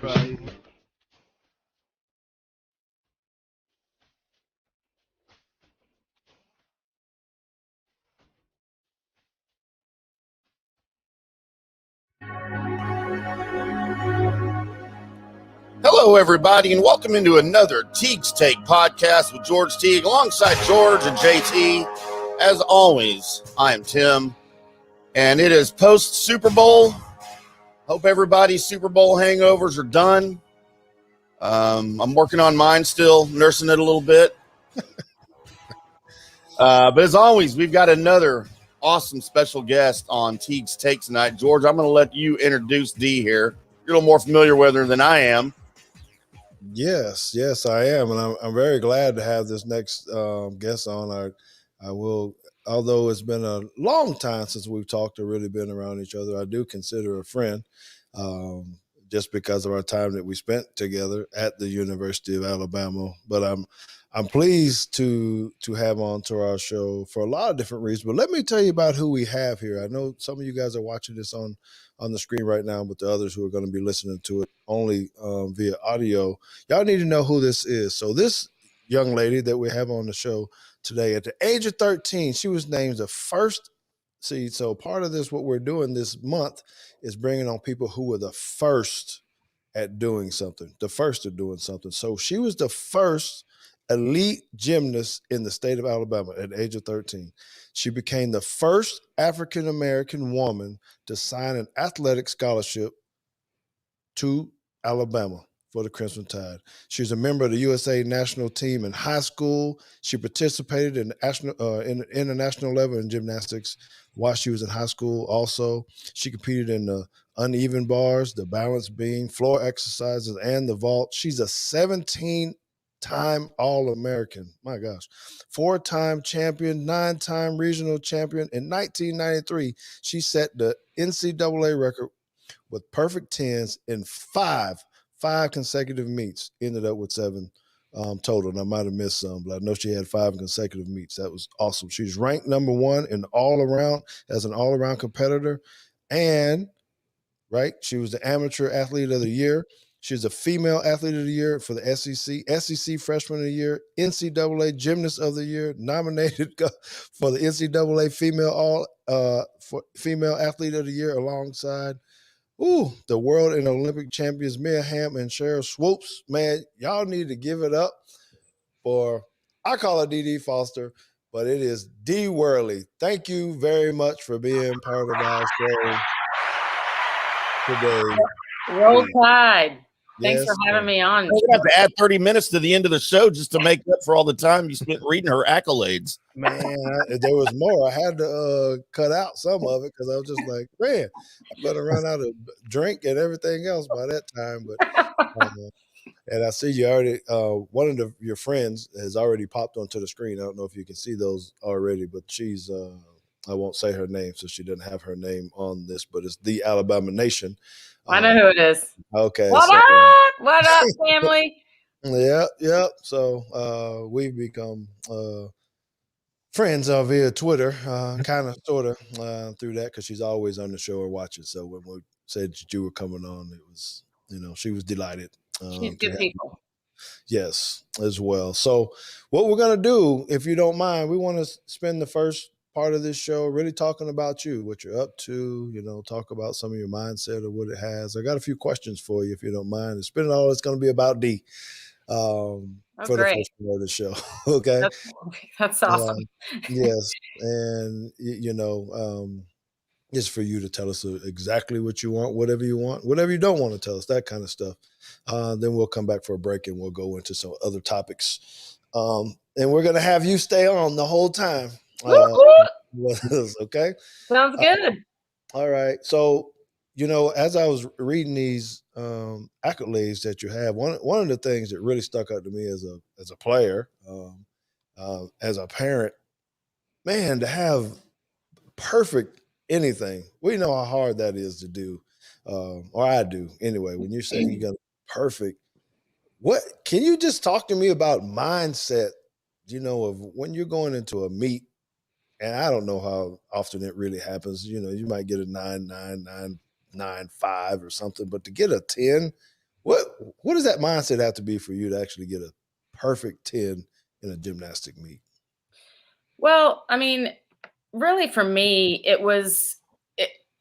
Right. Hello, everybody, and welcome into another Teague's Take podcast with George Teague, alongside George and JT. As always, I am Tim, and it is post Super Bowl. Hope everybody's Super Bowl hangovers are done. I'm working on mine still, nursing it a little bit. But as always, we've got another awesome special guest on Teague's Take tonight. George, I'm going to let you introduce D here. You're a little more familiar with her than I am. Yes, I am, and I'm very glad to have this next guest on. I will, although it's been a long time since we've talked or really been around each other, I do consider a friend, just because of our time that we spent together at the University of Alabama. But I'm pleased to have on to our show for a lot of different reasons. But let me tell you about who we have here. I know some of you guys are watching this on the screen right now, but the others who are going to be listening to it only via audio, y'all need to know who this is. So this young lady that we have on the show today, at the age of 13, she was named the first. See, so part of this, what we're doing this month, is bringing on people who were the first at doing something, the first at doing something. So she was the first elite gymnast in the state of Alabama at the age of 13. She became the first African-American woman to sign an athletic scholarship to Alabama for the Crimson Tide. She was a member of the USA national team in high school. She participated in in international level in gymnastics while she was in high school. Also, she competed in the uneven bars, the balance beam, floor exercises, and the vault. She's a 17-time All-American. My gosh. 4-time champion, 9-time regional champion. In 1993, she set the NCAA record with perfect tens in five consecutive meets. Ended up with 7 total. And I might have missed some, but I know she had 5 consecutive meets. That was awesome. She's ranked number 1 in all around as an all around competitor, and she was the amateur athlete of the year. She's a female athlete of the year for the SEC freshman of the year, NCAA gymnast of the year, nominated for the NCAA female athlete of the year alongside the world and Olympic champions Mia Hamm and Cheryl Swoops. Man, y'all need to give it up for, I call her Dee Foster, but it is D. Worley. Thank you very much for being part of our show today. Roll Tide. Thanks Yes, for having me on. We're going to have to add 30 minutes to the end of the show just to make up for all the time you spent reading her accolades. Man, there was more. I had to cut out some of it because I was just like, man, I better run out of drink and everything else by that time. But and I see you already. One of your friends has already popped onto the screen. I don't know if you can see those already, but she's. I won't say her name, so she doesn't have her name on this. But it's the Alabama Nation. I know who it is. Okay. What up? What up, family? Yeah. So we've become friends via Twitter, kind of, sort of, through that, because she's always on the show or watching. So when we said that you were coming on, it was, she was delighted. She's good people. Yes, as well. So what we're going to do, if you don't mind, we want to spend the first part of this show really talking about you, what you're up to, talk about some of your mindset or what it has. I got a few questions for you, if you don't mind. And spending all it's going to be about D. For the first part of the show. Okay. That's awesome. Yes. And, it's for you to tell us exactly what you want, whatever you don't want to tell us, that kind of stuff. Then we'll come back for a break and we'll go into some other topics. And we're going to have you stay on the whole time. Okay. Sounds good. All right. So, as I was reading these accolades that you have, one of the things that really stuck out to me as a player, as a parent, man, to have perfect anything. We know how hard that is to do, or I do anyway. When you're saying you got perfect, what can you just talk to me about mindset? Of when you're going into a meet, and I don't know how often it really happens. You might get a 9.9, 9.95 or something, but to get a 10, What does that mindset have to be for you to actually get a perfect 10 in a gymnastic meet? Well, I mean, really for me, it was,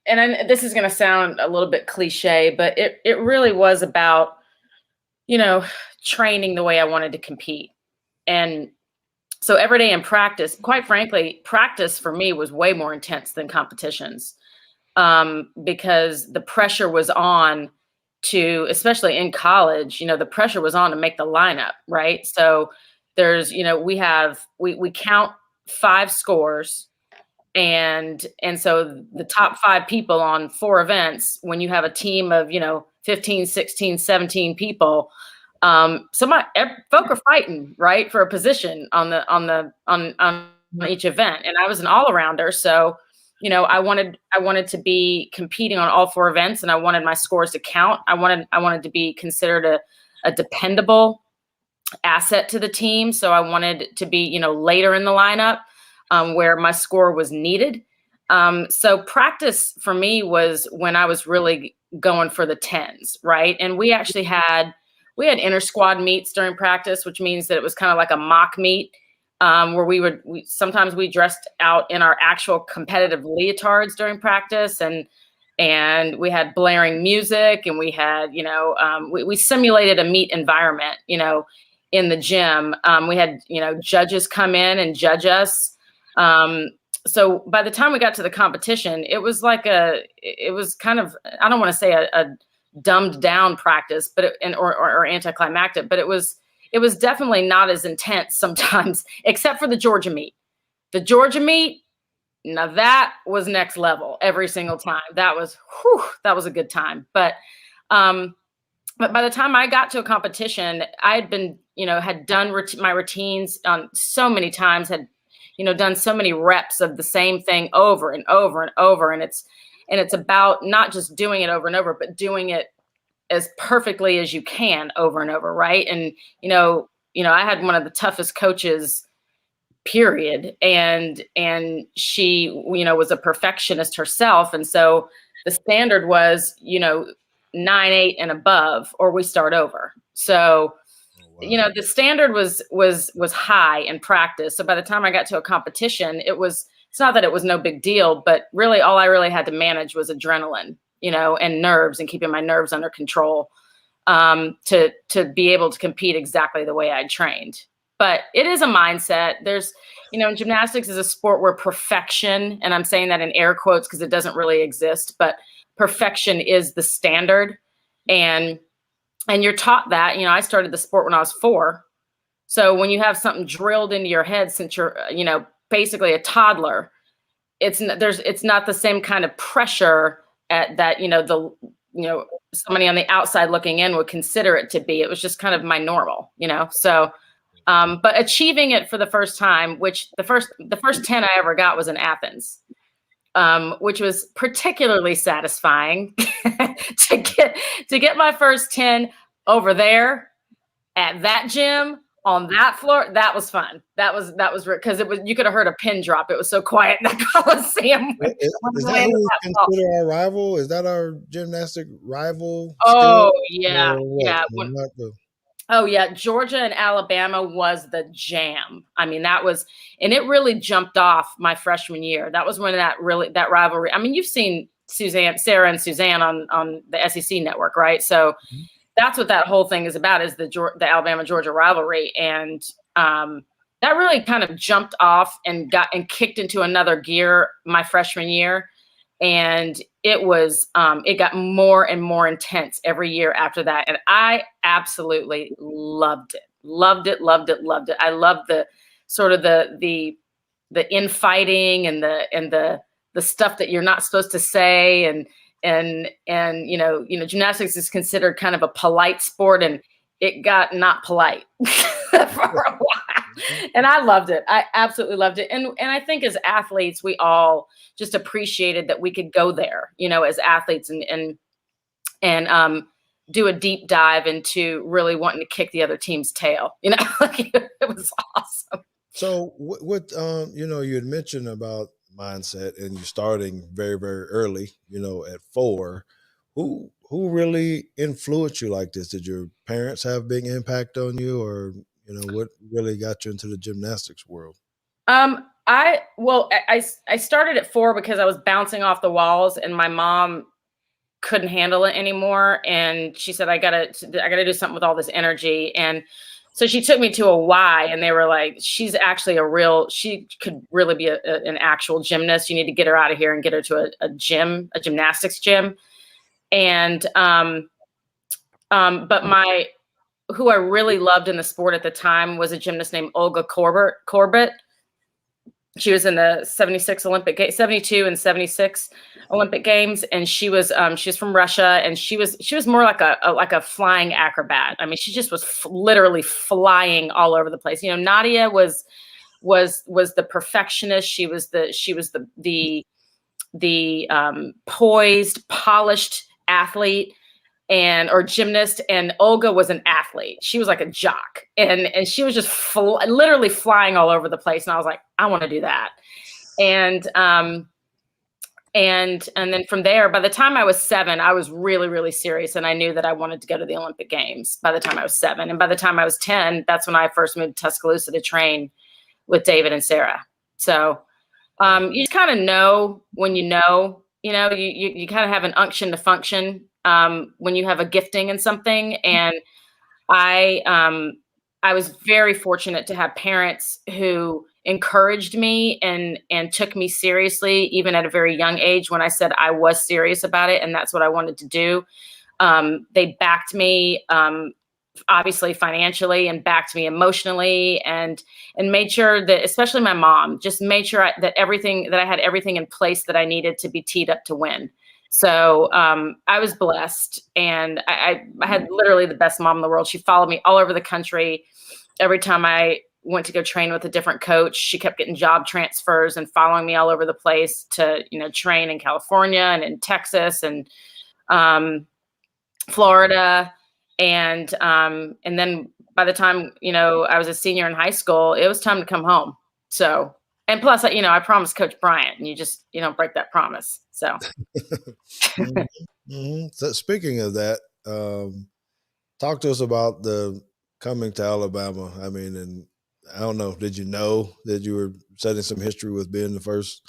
this is going to sound a little bit cliche, but it really was about, training the way I wanted to compete. And so every day in practice, quite frankly, practice for me was way more intense than competitions, because the pressure was on to, especially in college, the pressure was on to make the lineup, right? So there's, we count 5 scores, and so the top 5 people on 4 events, when you have a team of 15, 16, 17 people, folk are fighting, right, for a position on each event. And I was an all-arounder, so I wanted to be competing on all 4 events, and I wanted my scores to count. I wanted to be considered a dependable asset to the team, so I wanted to be later in the lineup, where my score was needed. So practice for me was when I was really going for the 10s, right? And we actually had inter squad meets during practice, which means that it was kind of like a mock meet, where we sometimes dressed out in our actual competitive leotards during practice, and we had blaring music, and we had we simulated a meet environment in the gym. We had judges come in and judge us. So by the time we got to the competition, it was kind of, I don't want to say a dumbed down practice, but or anticlimactic, but it was definitely not as intense sometimes, except for the Georgia meet. The Georgia meet, now that was next level every single time. That was a good time. But by the time I got to a competition, I had been, had done my routines so many times, had done so many reps of the same thing over and over and over. And it's about not just doing it over and over, but doing it as perfectly as you can over and over. Right. And, I had one of the toughest coaches, period. And she, was a perfectionist herself. And so the standard was, 9-8 and above, or we start over. So, the standard was high in practice. So by the time I got to a competition, it's not that it was no big deal, but really all I really had to manage was adrenaline, and nerves, and keeping my nerves under control, to be able to compete exactly the way I trained. But it is a mindset. There's, gymnastics is a sport where perfection, and I'm saying that in air quotes because it doesn't really exist, but perfection is the standard. And you're taught that. I started the sport when I was 4. So when you have something drilled into your head since you're, basically a toddler, it's not the same kind of pressure that, somebody on the outside looking in would consider it to be. It was just kind of my normal, so, but achieving it for the first time, which the first 10 I ever got was in Athens, which was particularly satisfying to get my first 10 over there at that gym on that floor. That was fun. That was because you could have heard a pin drop. It was so quiet in that Coliseum. Is that who we consider our rival? Is that our gymnastic rival? Oh, yeah. Yeah. Oh yeah, Georgia and Alabama was the jam. I mean, and it really jumped off my freshman year. That was when that rivalry. I mean, you've seen Sarah and Suzanne on the SEC network, right? So that's what that whole thing is about, is the Alabama Georgia rivalry, and that really kind of jumped off and kicked into another gear my freshman year. And it got more and more intense every year after that. And I absolutely loved it. Loved it. I loved the sort of the infighting and the stuff that you're not supposed to say. And gymnastics is considered kind of a polite sport, and it got not polite for a while. And I loved it. I absolutely loved it. And I think as athletes, we all just appreciated that we could go there, as athletes, and do a deep dive into really wanting to kick the other team's tail. It was awesome. So what you had mentioned about mindset, and you're starting very, very early, at 4. who really influenced you like this? Did your parents have a big impact on you, or what really got you into the gymnastics world? I started at 4 because I was bouncing off the walls and my mom couldn't handle it anymore. And she said, I gotta do something with all this energy. And so she took me to a Y and they were like, she's actually she could really be an actual gymnast. You need to get her out of here and get her to a gymnastics gym. And, but who I really loved in the sport at the time was a gymnast named Olga Corbett. She was in the 72 and 76 Olympic Games. And she was from Russia, and she was more like a flying acrobat. I mean, she just was literally flying all over the place. Nadia was the perfectionist. She was the poised, polished athlete or gymnast, and Olga was an athlete. She was like a jock, and she was just literally flying all over the place. And I was like, I want to do that. And then from there, by the time I was 7, I was really, really serious, and I knew that I wanted to go to the Olympic Games by the time I was 7. And by the time I was 10, that's when I first moved to Tuscaloosa to train with David and Sarah. So you just kind of know when you kind of have an unction to function when you have a gifting in something. And I was very fortunate to have parents who encouraged me and took me seriously, even at a very young age, when I said I was serious about it and that's what I wanted to do. They backed me, obviously financially, and backed me emotionally, and made sure that, especially my mom, just made sure that I had everything in place that I needed to be teed up to win. So I was blessed, and I had literally the best mom in the world. She followed me all over the country. Every time I went to go train with a different coach, she kept getting job transfers and following me all over the place to, train in California and in Texas and Florida. And then by the time, I was a senior in high school, it was time to come home. So, and plus, I promised Coach Bryant, and you don't break that promise. So, Mm-hmm. So speaking of that, talk to us about the coming to Alabama. I mean, and I don't know, did you know that you were setting some history with being the first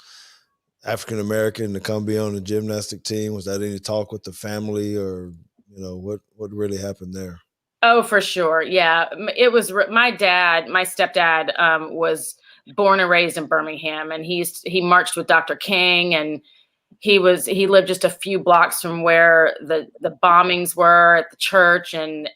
African-American to come be on the gymnastic team? Was that any talk with the family, or, what really happened there? Oh, for sure. Yeah. It was my stepdad was born and raised in Birmingham, and he marched with Dr. King, and he lived just a few blocks from where the bombings were at the church. And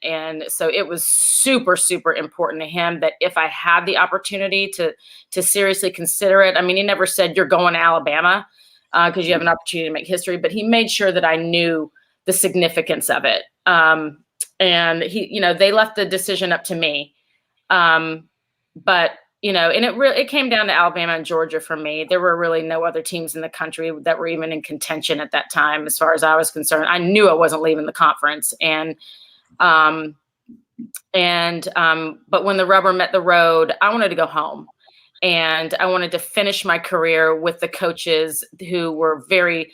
so it was super, super important to him that if I had the opportunity to seriously consider it, I mean, he never said you're going to Alabama because you have an opportunity to make history, but he made sure that I knew the significance of it. And they left the decision up to me. But and it came down to Alabama and Georgia for me. There were really no other teams in the country that were even in contention at that time, as far as I was concerned. I knew I wasn't leaving the conference, but when the rubber met the road, I wanted to go home, and I wanted to finish my career with the coaches who were very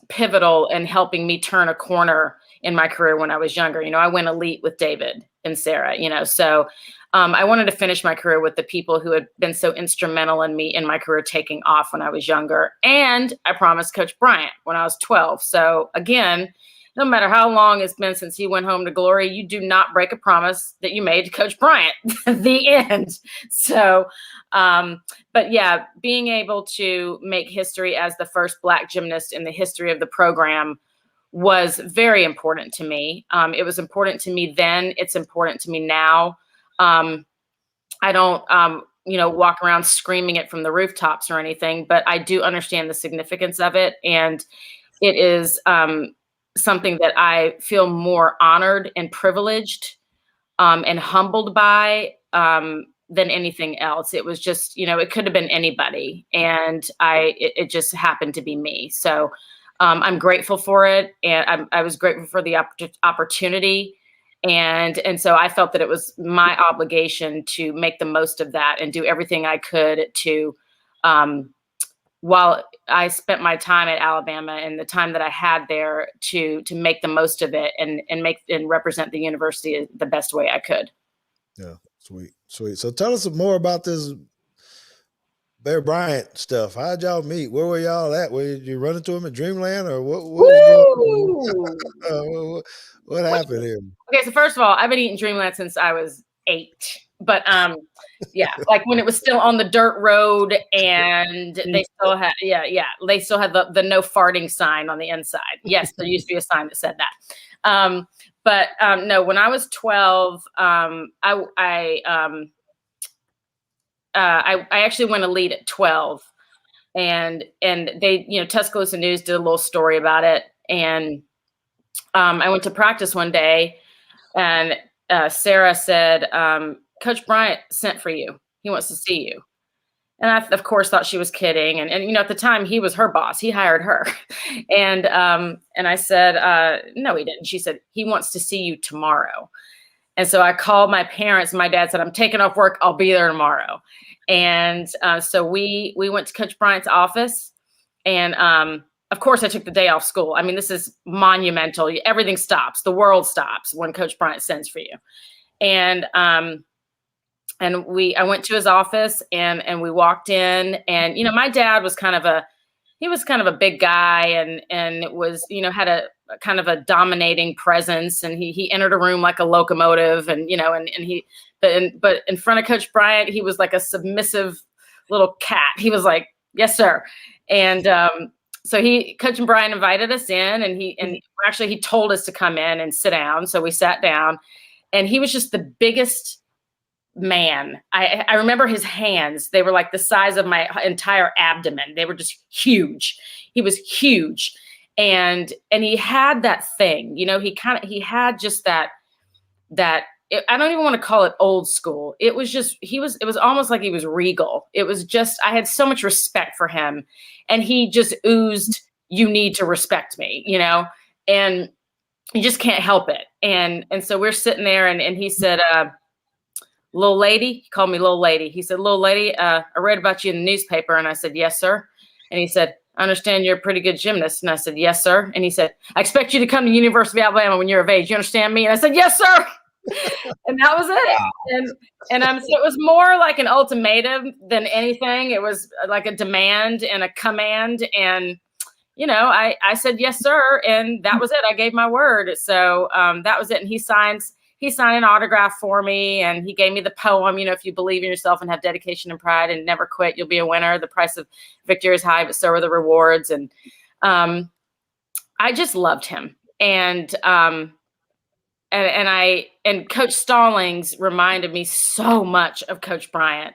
pivotal in helping me turn a corner in my career when I was younger. I went elite with David and Sarah, so I wanted to finish my career with the people who had been so instrumental in my career taking off when I was younger. And I promised Coach Bryant when I was 12. So again, no matter how long it's been since he went home to glory, you do not break a promise that you made to Coach Bryant. The end. So, but yeah, being able to make history as the first Black gymnast in the history of the program was very important to me. It was important to me then. It's important to me now. I don't, walk around screaming it from the rooftops or anything, but I do understand the significance of it. And it is something that I feel more honored and privileged and humbled by than anything else. It was just, it could have been anybody. And it just happened to be me. So I'm grateful for it. And I was grateful for the opportunity. And so I felt that it was my obligation to make the most of that and do everything I could to while I spent my time at Alabama and the time that I had there to make the most of it and represent the university the best way I could. Yeah, sweet. So tell us more about this Bear Bryant stuff. How'd y'all meet? Where were y'all at? Were you run into him at Dreamland, or what was going on? What happened here? Okay, so first of all, I've been eating Dreamland since I was 8. But yeah, like when it was still on the dirt road and they still had they still had the no farting sign on the inside. Yes, there used to be a sign that said that. But no, when I was 12, I actually went elite at 12, and they, Tuscaloosa News did a little story about it, and I went to practice one day, and Sarah said, Coach Bryant sent for you. He wants to see you. And I, of course, thought she was kidding. And at the time, he was her boss. He hired her. And I said, no, he didn't. She said, he wants to see you tomorrow. And so I called my parents. My dad said, I'm taking off work. I'll be there tomorrow. And so we went to Coach Bryant's office. And of course, I took the day off school. I mean, this is monumental. Everything stops. The world stops when Coach Bryant sends for you. And I went to his office and we walked in, and, my dad was kind of a big guy, and it was, had a kind of a dominating presence, and he entered a room like a locomotive, and but in front of Coach Bryant, he was like a submissive little cat. He was like, yes, sir. And, so Coach Bryant invited us in, and he told us to come in and sit down. So we sat down, and he was just the biggest man. I remember his hands. They were like the size of my entire abdomen. They were just huge. He was huge. And he had that thing, he had just that I don't even want to call it old school. It was just, it was almost like he was regal. It was just, I had so much respect for him, and he just oozed, you need to respect me, and you just can't help it. And so we're sitting there, and he said, little lady, he called me little lady. He said, little lady, I read about you in the newspaper. And I said, yes, sir. And he said, I understand you're a pretty good gymnast. And I said, yes, sir. And he said, I expect you to come to the University of Alabama when you're of age. You understand me? And I said, yes, sir. And that was it. And so it was more like an ultimatum than anything. It was like a demand and a command. And, I said, yes, sir. And that was it. I gave my word. So that was it. And he signed an autograph for me, and he gave me the poem, if you believe in yourself and have dedication and pride and never quit, you'll be a winner. The price of victory is high, but so are the rewards. And I just loved him. And Coach Stallings reminded me so much of Coach Bryant.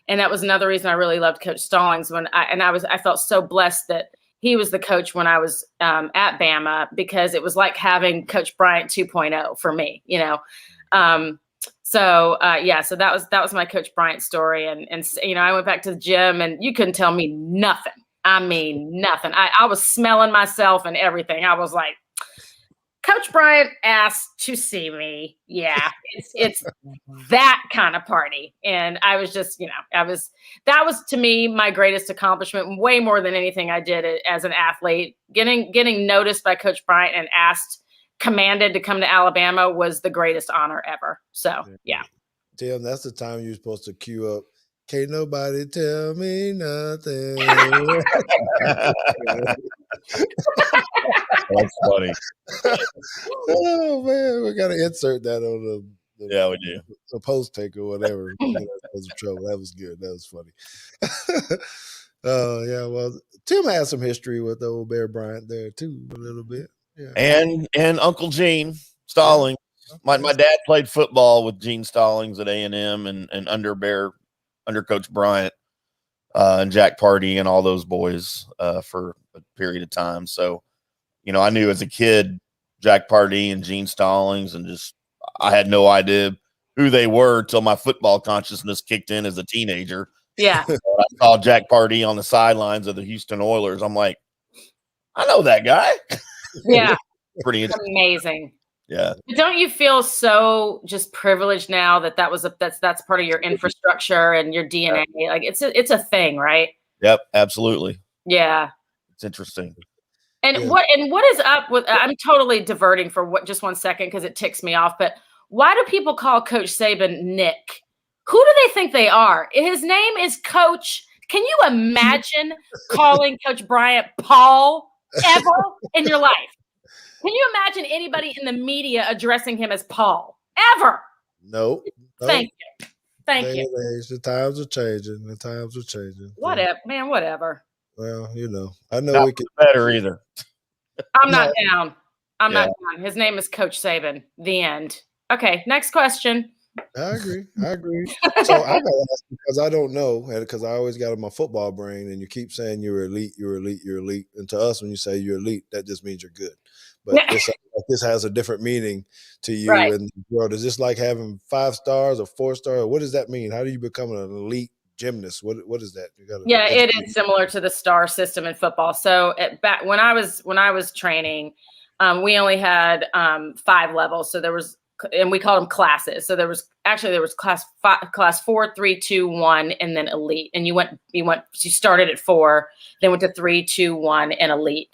And that was another reason I really loved Coach Stallings I felt so blessed that he was the coach when I was at Bama, because it was like having Coach Bryant 2.0 for me, So that was my Coach Bryant story. And I went back to the gym, and you couldn't tell me nothing. I mean, nothing. I was smelling myself and everything. I was like, Coach Bryant asked to see me. Yeah, it's that kind of party. And I was just, that was to me my greatest accomplishment, way more than anything I did as an athlete. Getting noticed by Coach Bryant and commanded to come to Alabama was the greatest honor ever. So, yeah. Tim, that's the time you're supposed to cue up. Can't nobody tell me nothing. That's funny. Oh man, we gotta insert that on the yeah, we do. A post take or whatever. That was trouble. That was good. That was funny. Yeah. Well, Tim has some history with the old Bear Bryant there too, a little bit. Yeah. And Uncle Gene Stallings. My dad played football with Gene Stallings at A&M and under Coach Bryant and Jack Pardee and all those boys for a period of time. So, I knew as a kid Jack Pardee and Gene Stallings, and just I had no idea who they were till my football consciousness kicked in as a teenager. Yeah. I saw Jack Pardee on the sidelines of the Houston Oilers. I'm like, I know that guy. Yeah. Pretty interesting. Amazing. Yeah. But don't you feel so just privileged now that that's part of your infrastructure and your DNA? Like it's a thing, right? Yep, absolutely. Yeah. It's interesting. And what is up with, I'm totally diverting for just 1 second because it ticks me off, but why do people call Coach Saban Nick? Who do they think they are? His name is Coach. Can you imagine calling Coach Bryant Paul ever in your life? Can you imagine anybody in the media addressing him as Paul ever? Nope. Thank you. Thank you. The times are changing. Whatever, man, whatever. Well, I know Not we can better either. I'm not down. I'm not down. His name is Coach Saban. The end. Okay, next question. I agree. So I gotta ask because I don't know, and because I always got in my football brain, and you keep saying you're elite. And to us, when you say you're elite, that just means you're good. But this has a different meaning to you in the world. Is this like having 5 stars or 4 stars? What does that mean? How do you become an elite gymnast? What is that? It is similar to the star system in football. So back when I was training, we only had 5 levels. So there was, and we called them classes. So there was class 4, 3, 2, 1, and then elite. And you started at 4, then went to 3, 2, 1, and elite.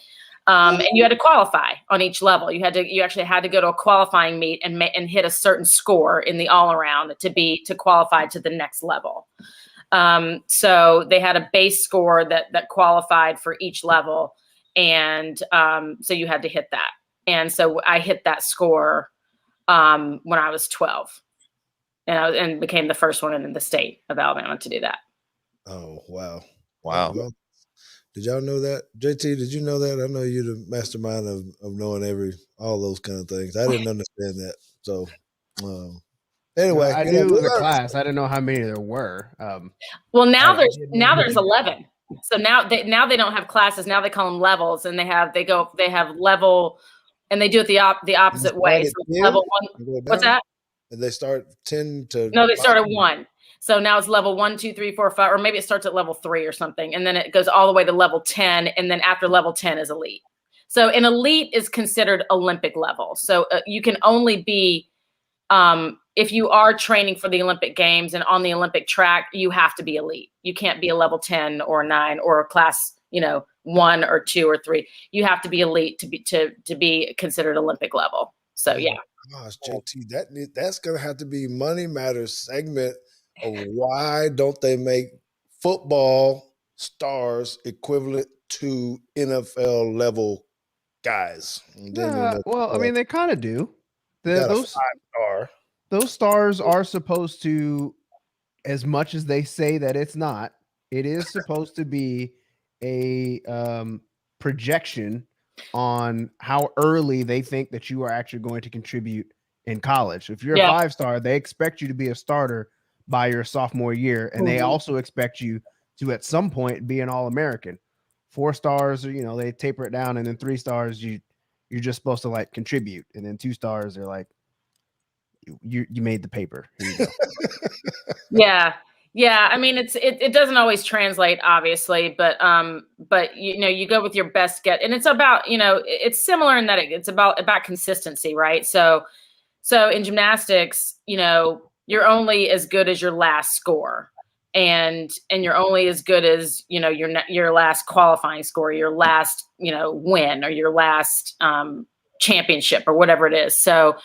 And you had to qualify on each level. You actually had to go to a qualifying meet and hit a certain score in the all around to qualify to the next level. So they had a base score that qualified for each level. And so you had to hit that. And so I hit that score when I was 12 and became the first one in the state of Alabama to do that. Oh, wow. Wow. Did y'all know that? JT, did you know that? I know you're the mastermind of knowing all those kind of things. I didn't understand that. So, anyway. I knew it was a class. I didn't know how many there were. Well, now there's 11. So now they don't have classes. Now they call them levels, and they have level, and they do it the opposite way. So level 1. What's that? And they start 10 to. No, they start at 1. So now it's level 1, 2, 3, 4, 5, or maybe it starts at level 3 or something, and then it goes all the way to level 10, and then after level 10 is elite. So an elite is considered Olympic level. So you can only be, if you are training for the Olympic Games and on the Olympic track, you have to be elite. You can't be a level 10 or 9 or a class, 1 or 2 or 3. You have to be elite to be considered Olympic level. So yeah. Gosh, JT, that's gonna have to be Money Matters segment of why don't they make football stars equivalent to NFL level guys? I mean, they kind of do. Those 5-star. Those stars are supposed to, as much as they say that it's not, it is supposed to be a projection on how early they think that you are actually going to contribute in college. If you're a 5-star, they expect you to be a starter by your sophomore year, and they also expect you to at some point be an All-American. 4 stars, they taper it down, and then 3 stars, you're just supposed to like contribute, and then 2 stars, they're like, you made the paper. Here you go. Yeah. I mean, it doesn't always translate, obviously, but you go with your best get, and it's about it's similar in that it's about consistency, right? So in gymnastics, you're only as good as your last score, and you're only as good as your last qualifying score, your last win, or your last championship, or whatever it is. So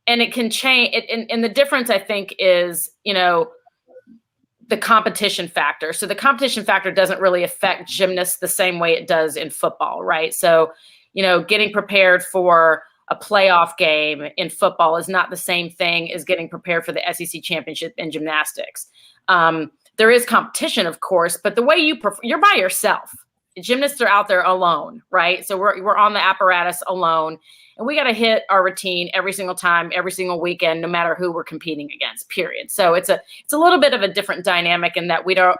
and it can change. And the difference, I think, is the competition factor. So the competition factor doesn't really affect gymnasts the same way it does in football, right? So getting prepared for a playoff game in football is not the same thing as getting prepared for the SEC championship in gymnastics. There is competition, of course, but the way you're by yourself. Gymnasts are out there alone, right? So we're on the apparatus alone, and we got to hit our routine every single time, every single weekend, no matter who we're competing against, period. So it's a little bit of a different dynamic in that we don't,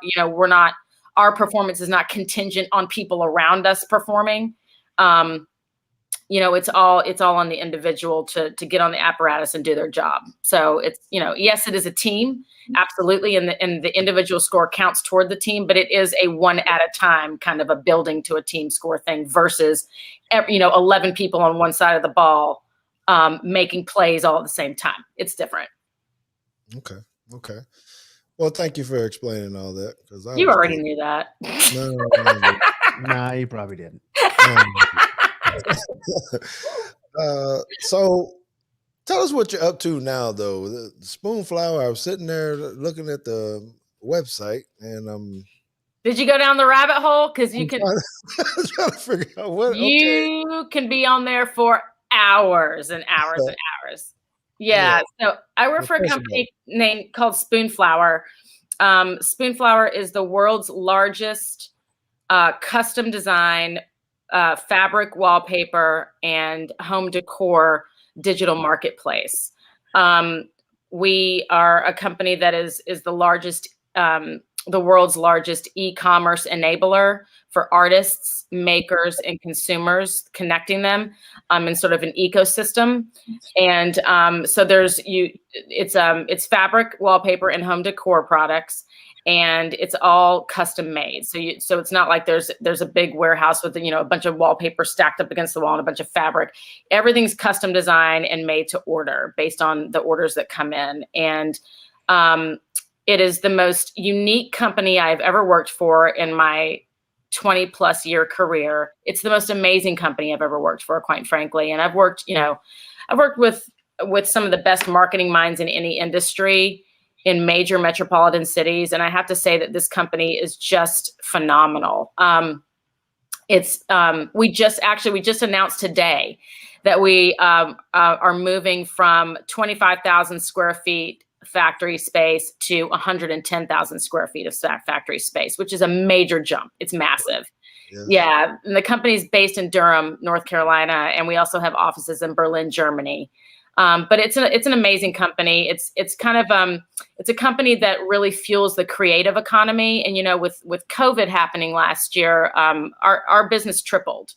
our performance is not contingent on people around us performing. It's all on the individual to get on the apparatus and do their job. So it's, yes, it is a team, absolutely. And the individual score counts toward the team, but it is a one at a time kind of a building to a team score thing versus, 11 people on one side of the ball making plays all at the same time. It's different. Okay. Well, thank you for explaining all that, because You already knew that. No. Nah, you probably didn't. So tell us what you're up to now, though. The Spoon Flower, I was sitting there looking at the website, and Did you go down the rabbit hole? Because you can trying to figure out what. you can be on there for hours and hours and hours. Yeah. So I work for a company called Spoonflower. Spoonflower is the world's largest custom design fabric wallpaper and home decor digital marketplace. We are a company that is the largest, the world's largest e-commerce enabler for artists, makers, and consumers, connecting them in sort of an ecosystem. And so it's fabric, wallpaper, and home decor products. And it's all custom made. So it's not like there's a big warehouse with, a bunch of wallpaper stacked up against the wall and a bunch of fabric. Everything's custom designed and made to order based on the orders that come in. And it is the most unique company I've ever worked for in my 20 plus year career. It's the most amazing company I've ever worked for, quite frankly. And I've worked with some of the best marketing minds in any industry in major metropolitan cities. And I have to say that this company is just phenomenal. We just announced today that we are moving from 25,000 square feet factory space to 110,000 square feet of factory space, which is a major jump. It's massive. Yes. Yeah. And the company's based in Durham, North Carolina. And we also have offices in Berlin, Germany. But it's an amazing company. It's a company that really fuels the creative economy. And with COVID happening last year, our business tripled.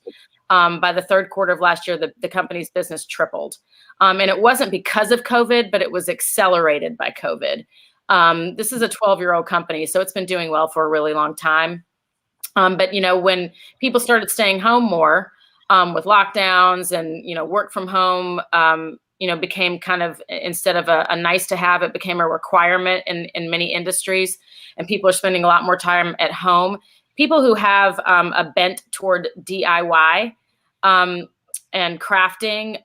By the third quarter of last year, the company's business tripled. And it wasn't because of COVID, but it was accelerated by COVID. This is a 12-year-old company, so it's been doing well for a really long time. But when people started staying home more with lockdowns and work from home, became kind of, instead of a nice to have, it became a requirement in many industries, and people are spending a lot more time at home. People who have a bent toward DIY and crafting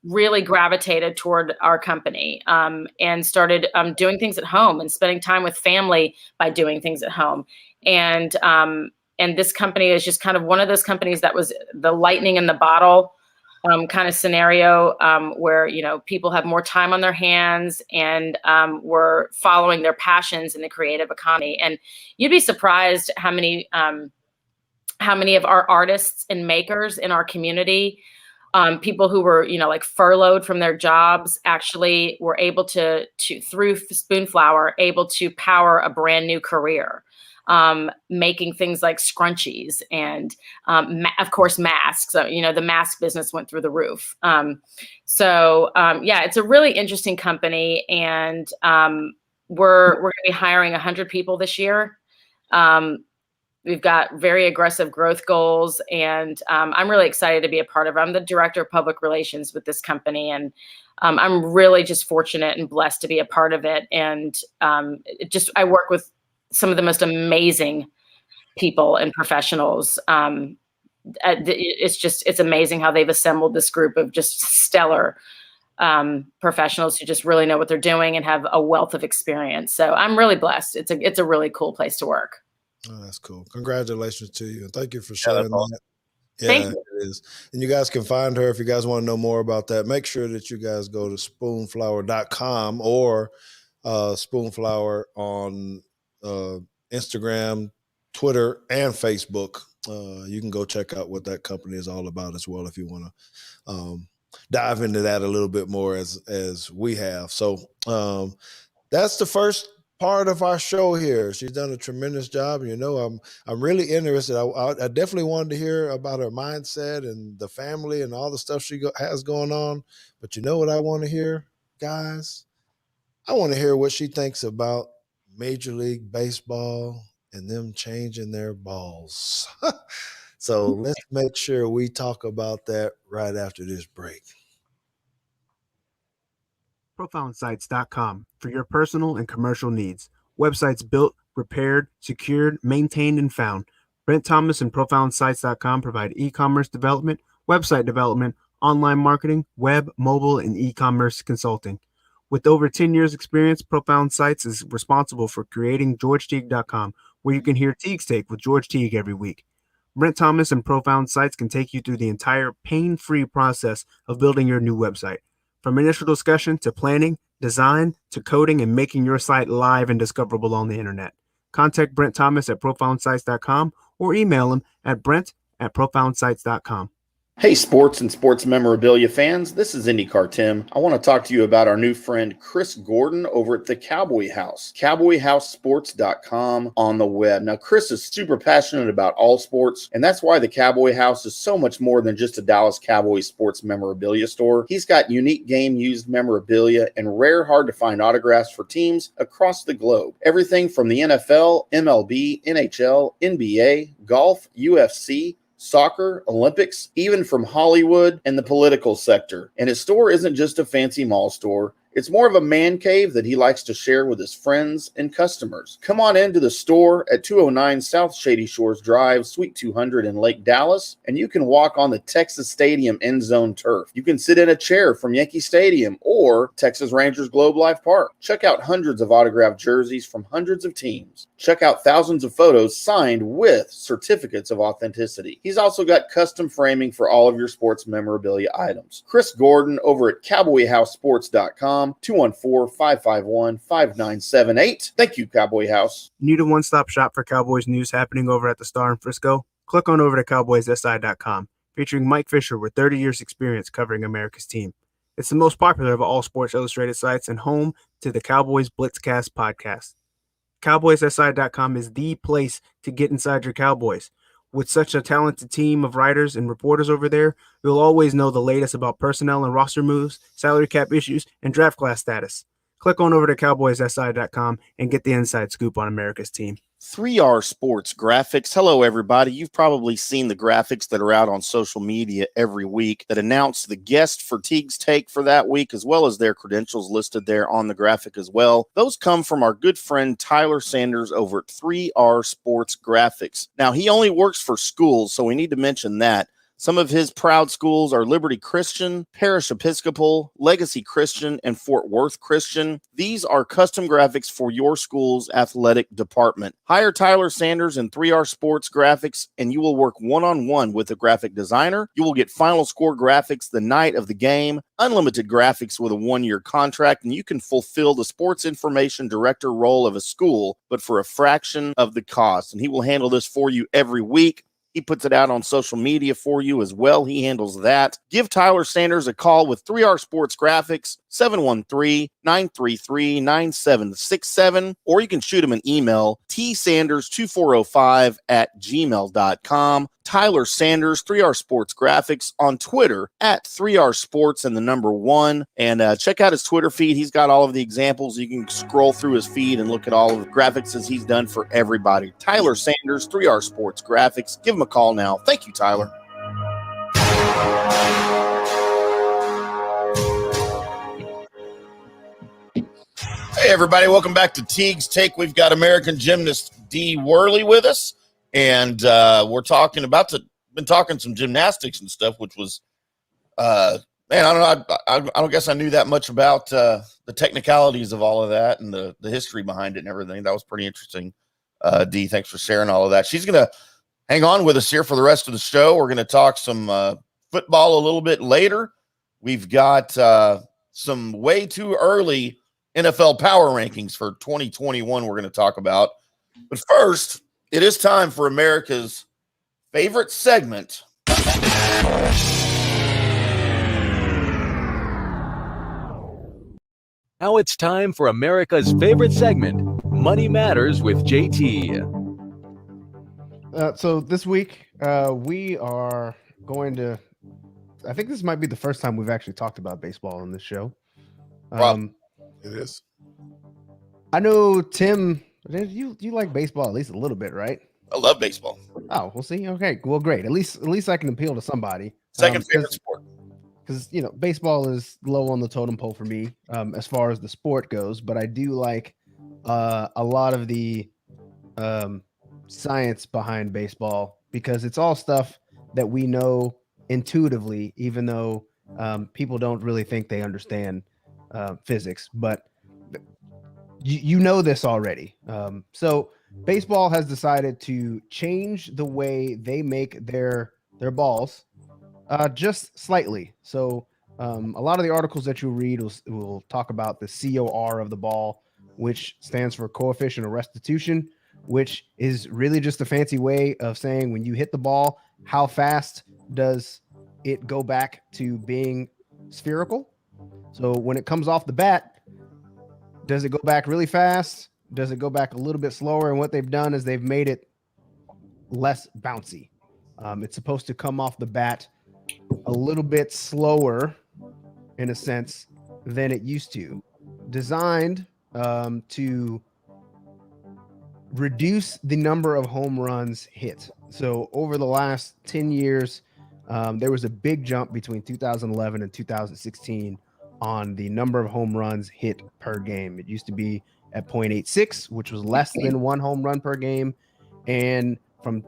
really gravitated toward our company and started doing things at home and spending time with family by doing things at home. And this company is just kind of one of those companies that was the lightning in the bottle kind of scenario where, people have more time on their hands and were following their passions in the creative economy. And you'd be surprised how many of our artists and makers in our community, people who were, furloughed from their jobs, actually were able to through Spoonflower, able to power a brand new career. Making things like scrunchies and, of course, masks. So, the mask business went through the roof. It's a really interesting company, and we're going to be hiring 100 people this year. We've got very aggressive growth goals, and I'm really excited to be a part of it. I'm the director of public relations with this company, and I'm really just fortunate and blessed to be a part of it. And I work with some of the most amazing people and professionals. It's amazing how they've assembled this group of just stellar professionals who just really know what they're doing and have a wealth of experience. So I'm really blessed. It's a really cool place to work. Oh, that's cool. Congratulations to you. And thank you for sharing that. Yeah, Thank you. It is. And you guys can find her if you guys want to know more about that. Make sure that you guys go to spoonflower.com or Spoonflower on Instagram, Twitter, and Facebook. You can go check out what that company is all about as well if you want to dive into that a little bit more as we have. So that's the first part of our show here. She's done a tremendous job. I'm really interested. I definitely wanted to hear about her mindset and the family and all the stuff she has going on. But you know what I want to hear, guys? I want to hear what she thinks about Major League Baseball and them changing their balls. So let's make sure we talk about that right after this break. ProfoundSites.com for your personal and commercial needs. Websites built, repaired, secured, maintained, and found. Brent Thomas and ProfoundSites.com provide e-commerce development, website development, online marketing, web, mobile, and e-commerce consulting. With over 10 years experience, Profound Sites is responsible for creating GeorgeTeague.com, where you can hear Teague's Take with George Teague every week. Brent Thomas and Profound Sites can take you through the entire pain-free process of building your new website. From initial discussion to planning, design, to coding, and making your site live and discoverable on the internet. Contact Brent Thomas at ProfoundSites.com or email him at brent@ProfoundSites.com. Hey, sports and sports memorabilia fans, this is IndyCar Tim. I want to talk to you about our new friend Chris Gordon over at the Cowboy House, cowboyhousesports.com on the web. Now, Chris is super passionate about all sports, and that's why the Cowboy House is so much more than just a Dallas Cowboys sports memorabilia store. He's got unique game-used memorabilia and rare, hard-to-find autographs for teams across the globe. Everything from the NFL, MLB, NHL, NBA, golf, UFC, soccer, Olympics, even from Hollywood and the political sector. And his store isn't just a fancy mall store. It's more of a man cave that he likes to share with his friends and customers. Come on into the store at 209 South Shady Shores Drive, Suite 200 in Lake Dallas, and you can walk on the Texas Stadium end zone turf. You can sit in a chair from Yankee Stadium or Texas Rangers Globe Life Park. Check out hundreds of autographed jerseys from hundreds of teams. Check out thousands of photos signed with certificates of authenticity. He's also got custom framing for all of your sports memorabilia items. Chris Gordon over at cowboyhousesports.com. 214-551-5978. Thank you, Cowboy House. Need a one-stop shop for Cowboys news happening over at the Star in Frisco? Click on over to cowboyssi.com, featuring Mike Fisher with 30 years experience covering America's team. It's the most popular of all Sports Illustrated sites and home to the Cowboys Blitzcast podcast. Cowboyssi.com is the place to get inside your Cowboys. With such a talented team of writers and reporters over there, you'll always know the latest about personnel and roster moves, salary cap issues, and draft class status. Click on over to cowboyssi.com and get the inside scoop on America's team. 3R Sports Graphics. Hello, everybody. You've probably seen the graphics that are out on social media every week that announce the guest for Teague's Take for that week, as well as their credentials listed there on the graphic as well. Those come from our good friend Tyler Sanders over at 3R Sports Graphics. Now, he only works for schools, so we need to mention that. Some of his proud schools are Liberty Christian, Parish Episcopal, Legacy Christian, and Fort Worth Christian. These are custom graphics for your school's athletic department. Hire Tyler Sanders and 3R Sports Graphics, and you will work one-on-one with a graphic designer. You will get final score graphics the night of the game, unlimited graphics with a one-year contract, and you can fulfill the sports information director role of a school, but for a fraction of the cost. And he will handle this for you every week. He puts it out on social media for you as well. He handles that. Give Tyler Sanders a call with 3R Sports Graphics, 713-933-9767, or you can shoot him an email, tsanders2405@gmail.com. Tyler Sanders, 3R Sports Graphics, on Twitter at 3R Sports and the number 1. And check out his Twitter feed. He's got all of the examples. You can scroll through his feed and look at all of the graphics as he's done for everybody. Tyler Sanders, 3R Sports Graphics. Give him a call now. Thank you, Tyler. Hey, everybody. Welcome back to Teague's Take. We've got American gymnast Dee Worley with us. And we're talking been talking some gymnastics and stuff, which was, man, I don't know. I don't guess I knew that much about the technicalities of all of that and the history behind it and everything. That was pretty interesting. Dee, thanks for sharing all of that. She's going to hang on with us here for the rest of the show. We're going to talk some football a little bit later. We've got some way too early NFL power rankings for 2021 we're going to talk about. But first, it is time for America's favorite segment. Now it's time for America's favorite segment, Money Matters with JT. So this week, we are going to, I think this might be the first time we've actually talked about baseball on this show. It is. I know, Tim, you like baseball at least a little bit, right? I love baseball. Oh, we'll see. Okay, well, great. At least I can appeal to somebody. Second favorite sport. Because, baseball is low on the totem pole for me as far as the sport goes, but I do like a lot of the science behind baseball, because it's all stuff that we know intuitively, even though people don't really think they understand physics. But you know this already. So baseball has decided to change the way they make their balls just slightly. So a lot of the articles that you read will talk about the COR of the ball, which stands for coefficient of restitution, which is really just a fancy way of saying when you hit the ball, how fast does it go back to being spherical? So when it comes off the bat, does it go back really fast? Does it go back a little bit slower? And what they've done is they've made it less bouncy. It's supposed to come off the bat a little bit slower in a sense than it used to, designed to reduce the number of home runs hit. So over the last 10 years, there was a big jump between 2011 and 2016 on the number of home runs hit per game. It used to be at 0.86, which was less than one home run per game. And from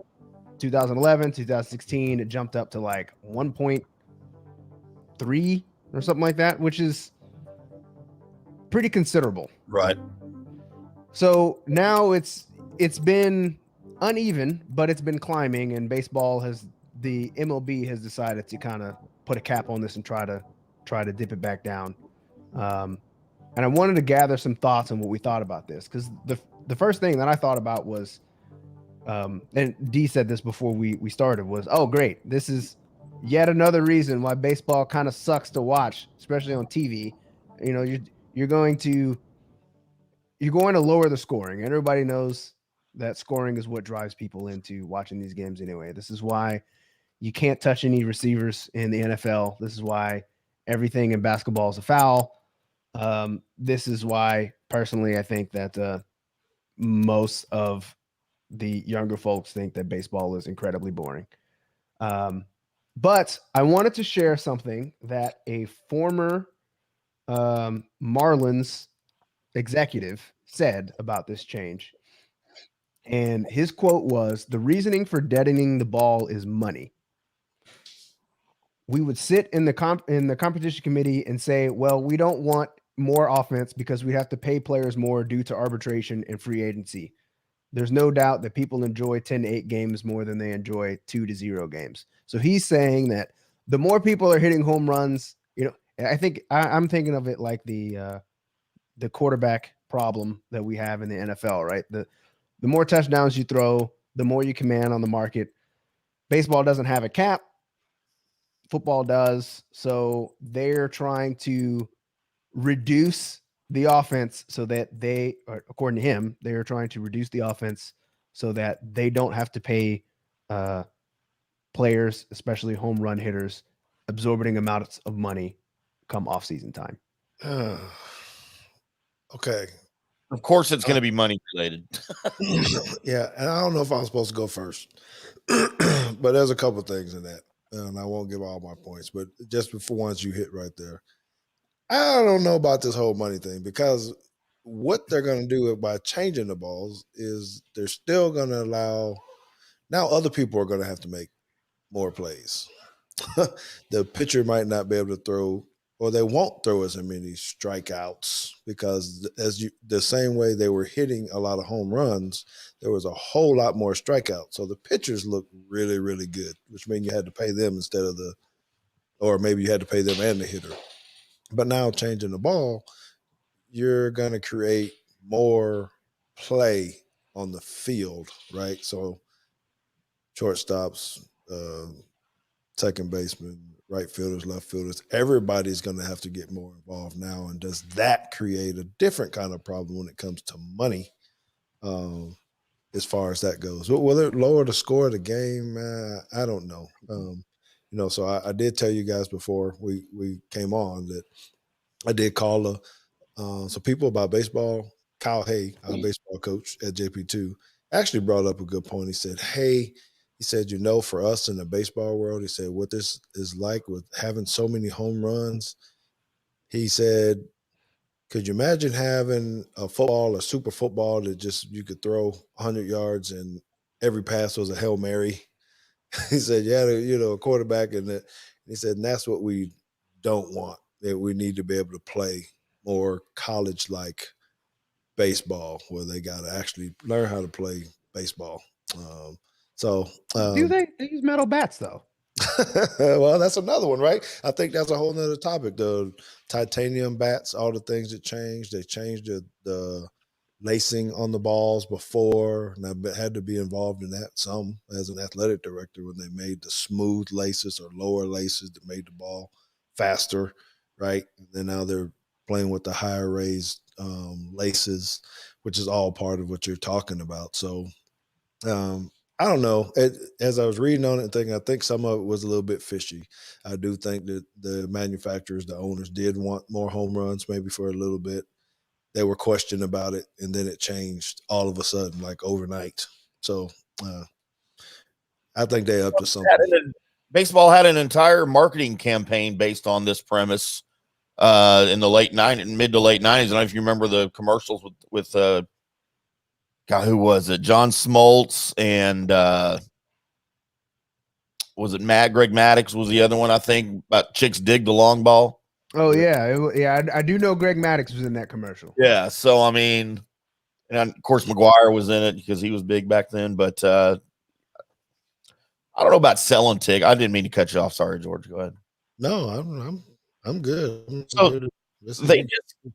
2011, 2016, it jumped up to like 1.3 or something like that, which is pretty considerable. Right. So now it's been uneven, but it's been climbing, and the MLB has decided to kind of put a cap on this and try to dip it back down. And I wanted to gather some thoughts on what we thought about this, because the first thing that I thought about was, and D said this before we started, was, oh great, this is yet another reason why baseball kind of sucks to watch, especially on TV. You know, you're going to lower the scoring. Everybody knows that scoring is what drives people into watching these games anyway. This is why you can't touch any receivers in the NFL. This is why everything in basketball is a foul. This is why, personally, I think that most of the younger folks think that baseball is incredibly boring. But I wanted to share something that a former Marlins executive said about this change. And his quote was, "The reasoning for deadening the ball is money. We would sit in the competition committee and say, well, we don't want more offense because we have to pay players more due to arbitration and free agency. There's no doubt that people enjoy 10-8 games more than they enjoy 2-0 games." So he's saying that the more people are hitting home runs, you know, I think I'm thinking of it like the quarterback problem that we have in the NFL, right? The more touchdowns you throw, the more you command on the market. Baseball doesn't have a cap. Football does. So they're trying to reduce the offense so that according to him, they are trying to reduce the offense so that they don't have to pay players, especially home run hitters, absorbing amounts of money come off-season time. Okay. Of course, it's going to be money related. Yeah, and I don't know if I'm supposed to go first, but there's a couple things in that, and I won't give all my points, but just for ones you hit right there. I don't know about this whole money thing, because what they're going to do by changing the balls is they're still going to allow, now other people are going to have to make more plays. The pitcher might not be able to throw, or they won't throw as many strikeouts, because the same way they were hitting a lot of home runs, there was a whole lot more strikeouts. So the pitchers look really, really good, which means you had to pay them instead of or maybe you had to pay them and the hitter. But now changing the ball, you're going to create more play on the field, right? So shortstops, second baseman, right fielders, left fielders, everybody's going to have to get more involved now. And does that create a different kind of problem when it comes to money, as far as that goes? Will it lower the score of the game? I don't know. So I did tell you guys before we came on that I did call some people about baseball. Kyle Hay, our baseball coach at JP2, actually brought up a good point. He said, hey, for us in the baseball world, he said, what this is like with having so many home runs, he said, Could you imagine having a football, a super football that just you could throw 100 yards and every pass was a Hail Mary? He said, yeah, a quarterback. He said, and that's what we don't want. That we need to be able to play more college-like baseball where they got to actually learn how to play baseball. Do they use metal bats though? Well, that's another one, right? I think that's a whole nother topic. The titanium bats, all the things that changed. They changed the lacing on the balls before, and I had to be involved in that some as an athletic director when they made the smooth laces or lower laces that made the ball faster, right? And then now they're playing with the higher raised laces, which is all part of what you're talking about. So I don't know. As I was reading on it and thinking, I think some of it was a little bit fishy. I do think that the manufacturers, the owners did want more home runs maybe for a little bit. They were questioning about it, and then it changed all of a sudden, like overnight. So I think they up to something. Baseball had an entire marketing campaign based on this premise in the mid to late 90s. I don't know if you remember the commercials with God, who was it? John Smoltz and was it Greg Maddux was the other one, I think, about chicks dig the long ball. Oh yeah, I do know Greg Maddux was in that commercial. Yeah, so I mean, and of course McGuire was in it because he was big back then. But I don't know about selling Teague. I didn't mean to cut you off. Sorry, George. Go ahead. No, I'm good. So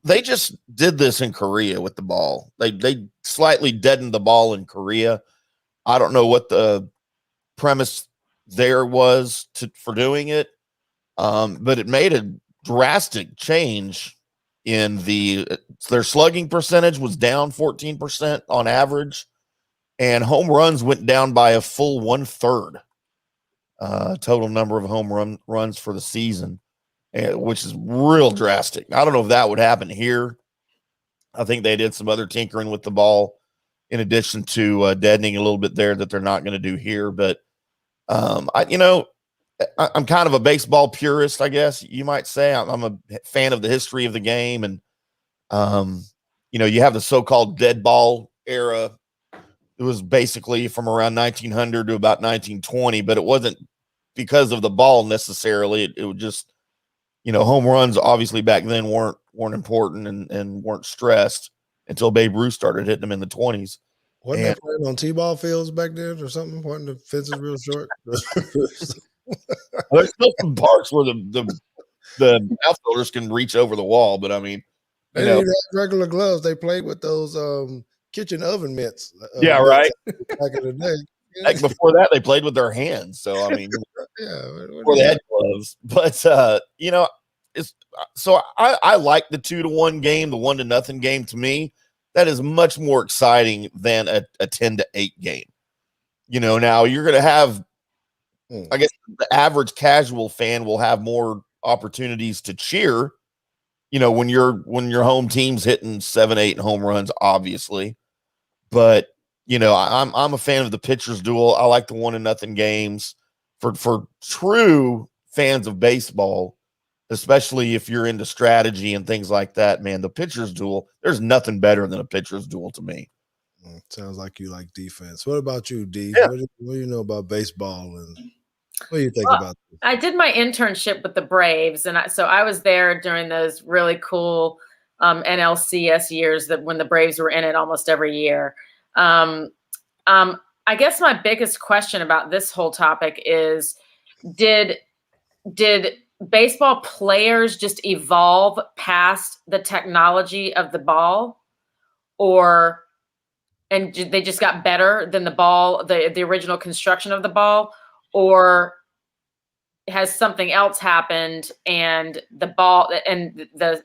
they just did this in Korea with the ball. They slightly deadened the ball in Korea. I don't know what the premise there was for doing it, but it made a drastic change in their slugging percentage was down 14% on average, and home runs went down by a full 1/3. Total number of home runs for the season, which is real drastic. I don't know if that would happen here. I think they did some other tinkering with the ball in addition to deadening a little bit there that they're not going to do here. But I'm kind of a baseball purist, I guess you might say. I'm a fan of the history of the game, and you have the so-called dead ball era. It was basically from around 1900 to about 1920, but it wasn't because of the ball necessarily. It was just, home runs obviously back then weren't important and weren't stressed until Babe Ruth started hitting them in the 20s. Wasn't they playing on T-ball fields back then or something? Wasn't the fences real short? There's still some parks where the outfielders can reach over the wall, but I mean, they didn't even have regular gloves. They played with those kitchen oven mitts. Yeah, right. Back in the day. Like before that, they played with their hands. So I mean, before they had gloves. But I like the 2-1 game, the 1-0 game. To me, that is much more exciting than a 10-8 game. Now you're going to have, I guess, the average casual fan will have more opportunities to cheer. When your home team's hitting 7-8 home runs, obviously, but. I'm a fan of the pitcher's duel. I like the 1-0 games for true fans of baseball, especially if you're into strategy and things like that. Man, the pitcher's duel, there's nothing better than a pitcher's duel to me. Sounds like you like defense. What about you, D? Yeah. What do you know about baseball, and what do you think about this? I did my internship with the Braves, and so I was there during those really cool NLCS years that when the Braves were in it almost every year. I guess my biggest question about this whole topic is, did baseball players just evolve past the technology of the ball, and they just got better than the ball, the original construction of the ball, or has something else happened and the ball and the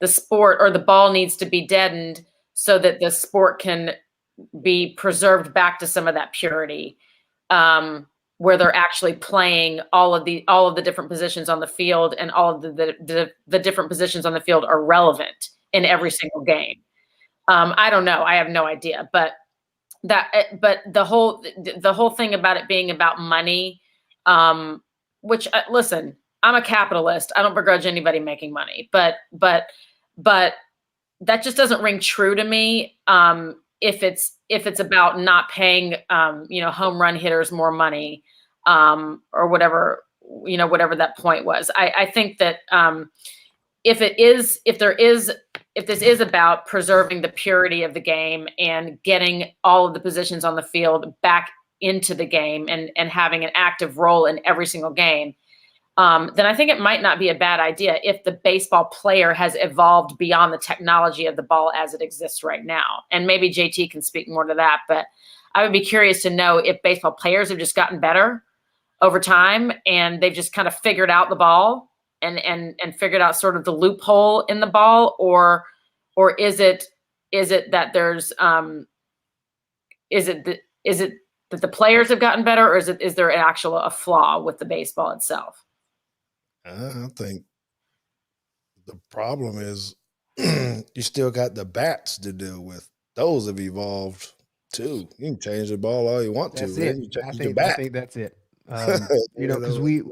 sport or the ball needs to be deadened so that the sport can be preserved back to some of that purity, where they're actually playing all of the different positions on the field, and all of the different positions on the field are relevant in every single game. I don't know. I have no idea, but the whole thing about it being about money, which listen, I'm a capitalist. I don't begrudge anybody making money, but but that just doesn't ring true to me. If it's about not paying, home run hitters more money, or whatever, whatever that point was. I think that if this is about preserving the purity of the game and getting all of the positions on the field back into the game and having an active role in every single game, then I think it might not be a bad idea if the baseball player has evolved beyond the technology of the ball as it exists right now. And maybe JT can speak more to that, but I would be curious to know if baseball players have just gotten better over time and they've just kind of figured out the ball and figured out sort of the loophole in the ball, or is it that there's is it that the players have gotten better, or is there a flaw with the baseball itself? I think the problem is you still got the bats to deal with. Those have evolved too. You can change the ball all you want That's to. it. You change the I bat. think that's it. Because we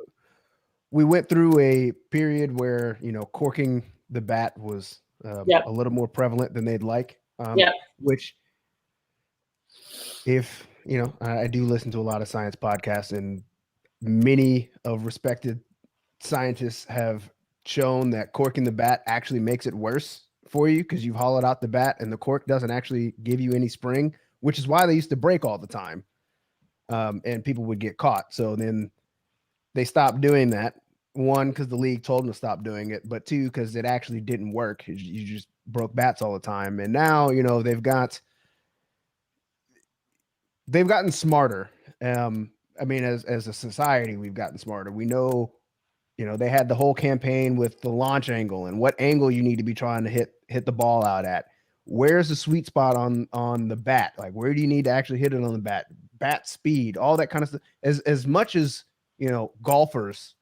went through a period where corking the bat was a little more prevalent than they'd like. Which, if I do listen to a lot of science podcasts, and many of respected scientists have shown that corking the bat actually makes it worse for you because you've hollowed out the bat and the cork doesn't actually give you any spring, which is why they used to break all the time. And people would get caught. So then they stopped doing that. One, because the league told them to stop doing it, but two, because it actually didn't work. You just broke bats all the time. And now, they've gotten smarter. As a society, we've gotten smarter. We know, they had the whole campaign with the launch angle and what angle you need to be trying to hit the ball out at. Where's the sweet spot on the bat? Like, where do you need to actually hit it on the bat speed, all that kind of stuff. As much as, golfers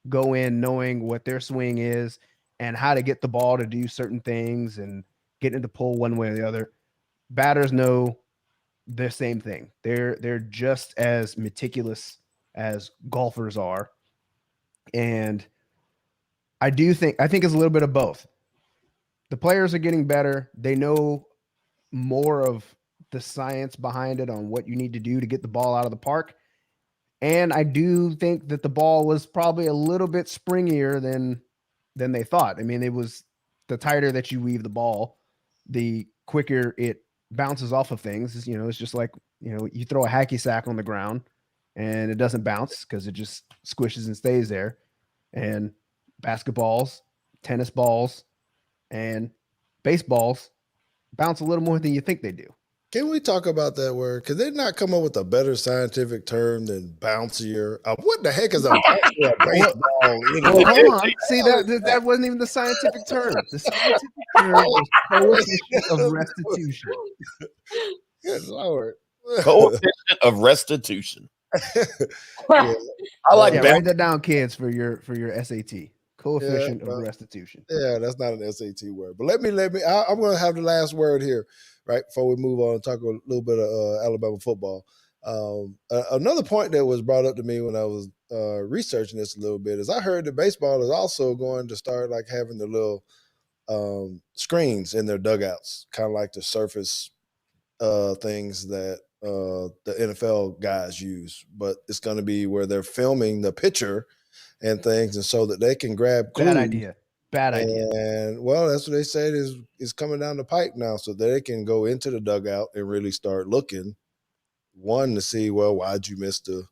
go in knowing what their swing is and how to get the ball to do certain things and getting it to pull one way or the other, batters know the same thing. They're just as meticulous as golfers are. And I think it's a little bit of both. The players are getting better. They know more of the science behind it on what you need to do to get the ball out of the park. And I do think that the ball was probably a little bit springier than they thought. It was the tighter that you weave the ball, the quicker it bounces off of things. It's just like, you throw a hacky sack on the ground and it doesn't bounce because it just squishes and stays there. And basketballs, tennis balls, and baseballs bounce a little more than you think they do. Can we talk about that word? Because they've not come up with a better scientific term than bouncier. What the heck is a bouncer baseball? Hold on. See, that wasn't even the scientific term. The scientific term is coefficient of restitution. Good Lord. Coefficient of restitution. I like write that down, kids, for your SAT. Coefficient of restitution. Yeah, that's not an SAT word. But let me. I'm going to have the last word here, right, before we move on and talk a little bit of Alabama football. Another point that was brought up to me when I was researching this a little bit is I heard that baseball is also going to start like having the little screens in their dugouts, kind of like the surface things that the NFL guys use, but it's going to be where they're filming the pitcher and things, and so that they can grab clues. Bad idea. And well, that's what they said is coming down the pipe now, so that they can go into the dugout and really start looking. One, to see, well, why'd you miss the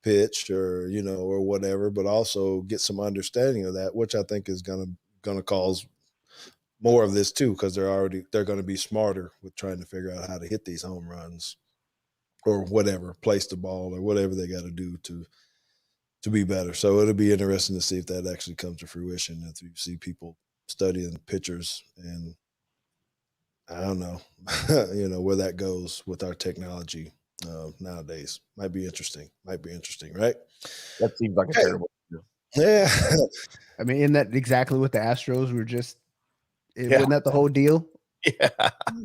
pitch, or or whatever, but also get some understanding of that, which I think is gonna cause more of this too, because they're going to be smarter with trying to figure out how to hit these home runs or whatever, place the ball or whatever they got to do to be better. So it'll be interesting to see if that actually comes to fruition, if you see people studying pitchers, and I don't know, where that goes with our technology nowadays. Might be interesting, right? That seems like a terrible. Yeah. Isn't that exactly what the Astros were just? Wasn't that the whole deal? Yeah.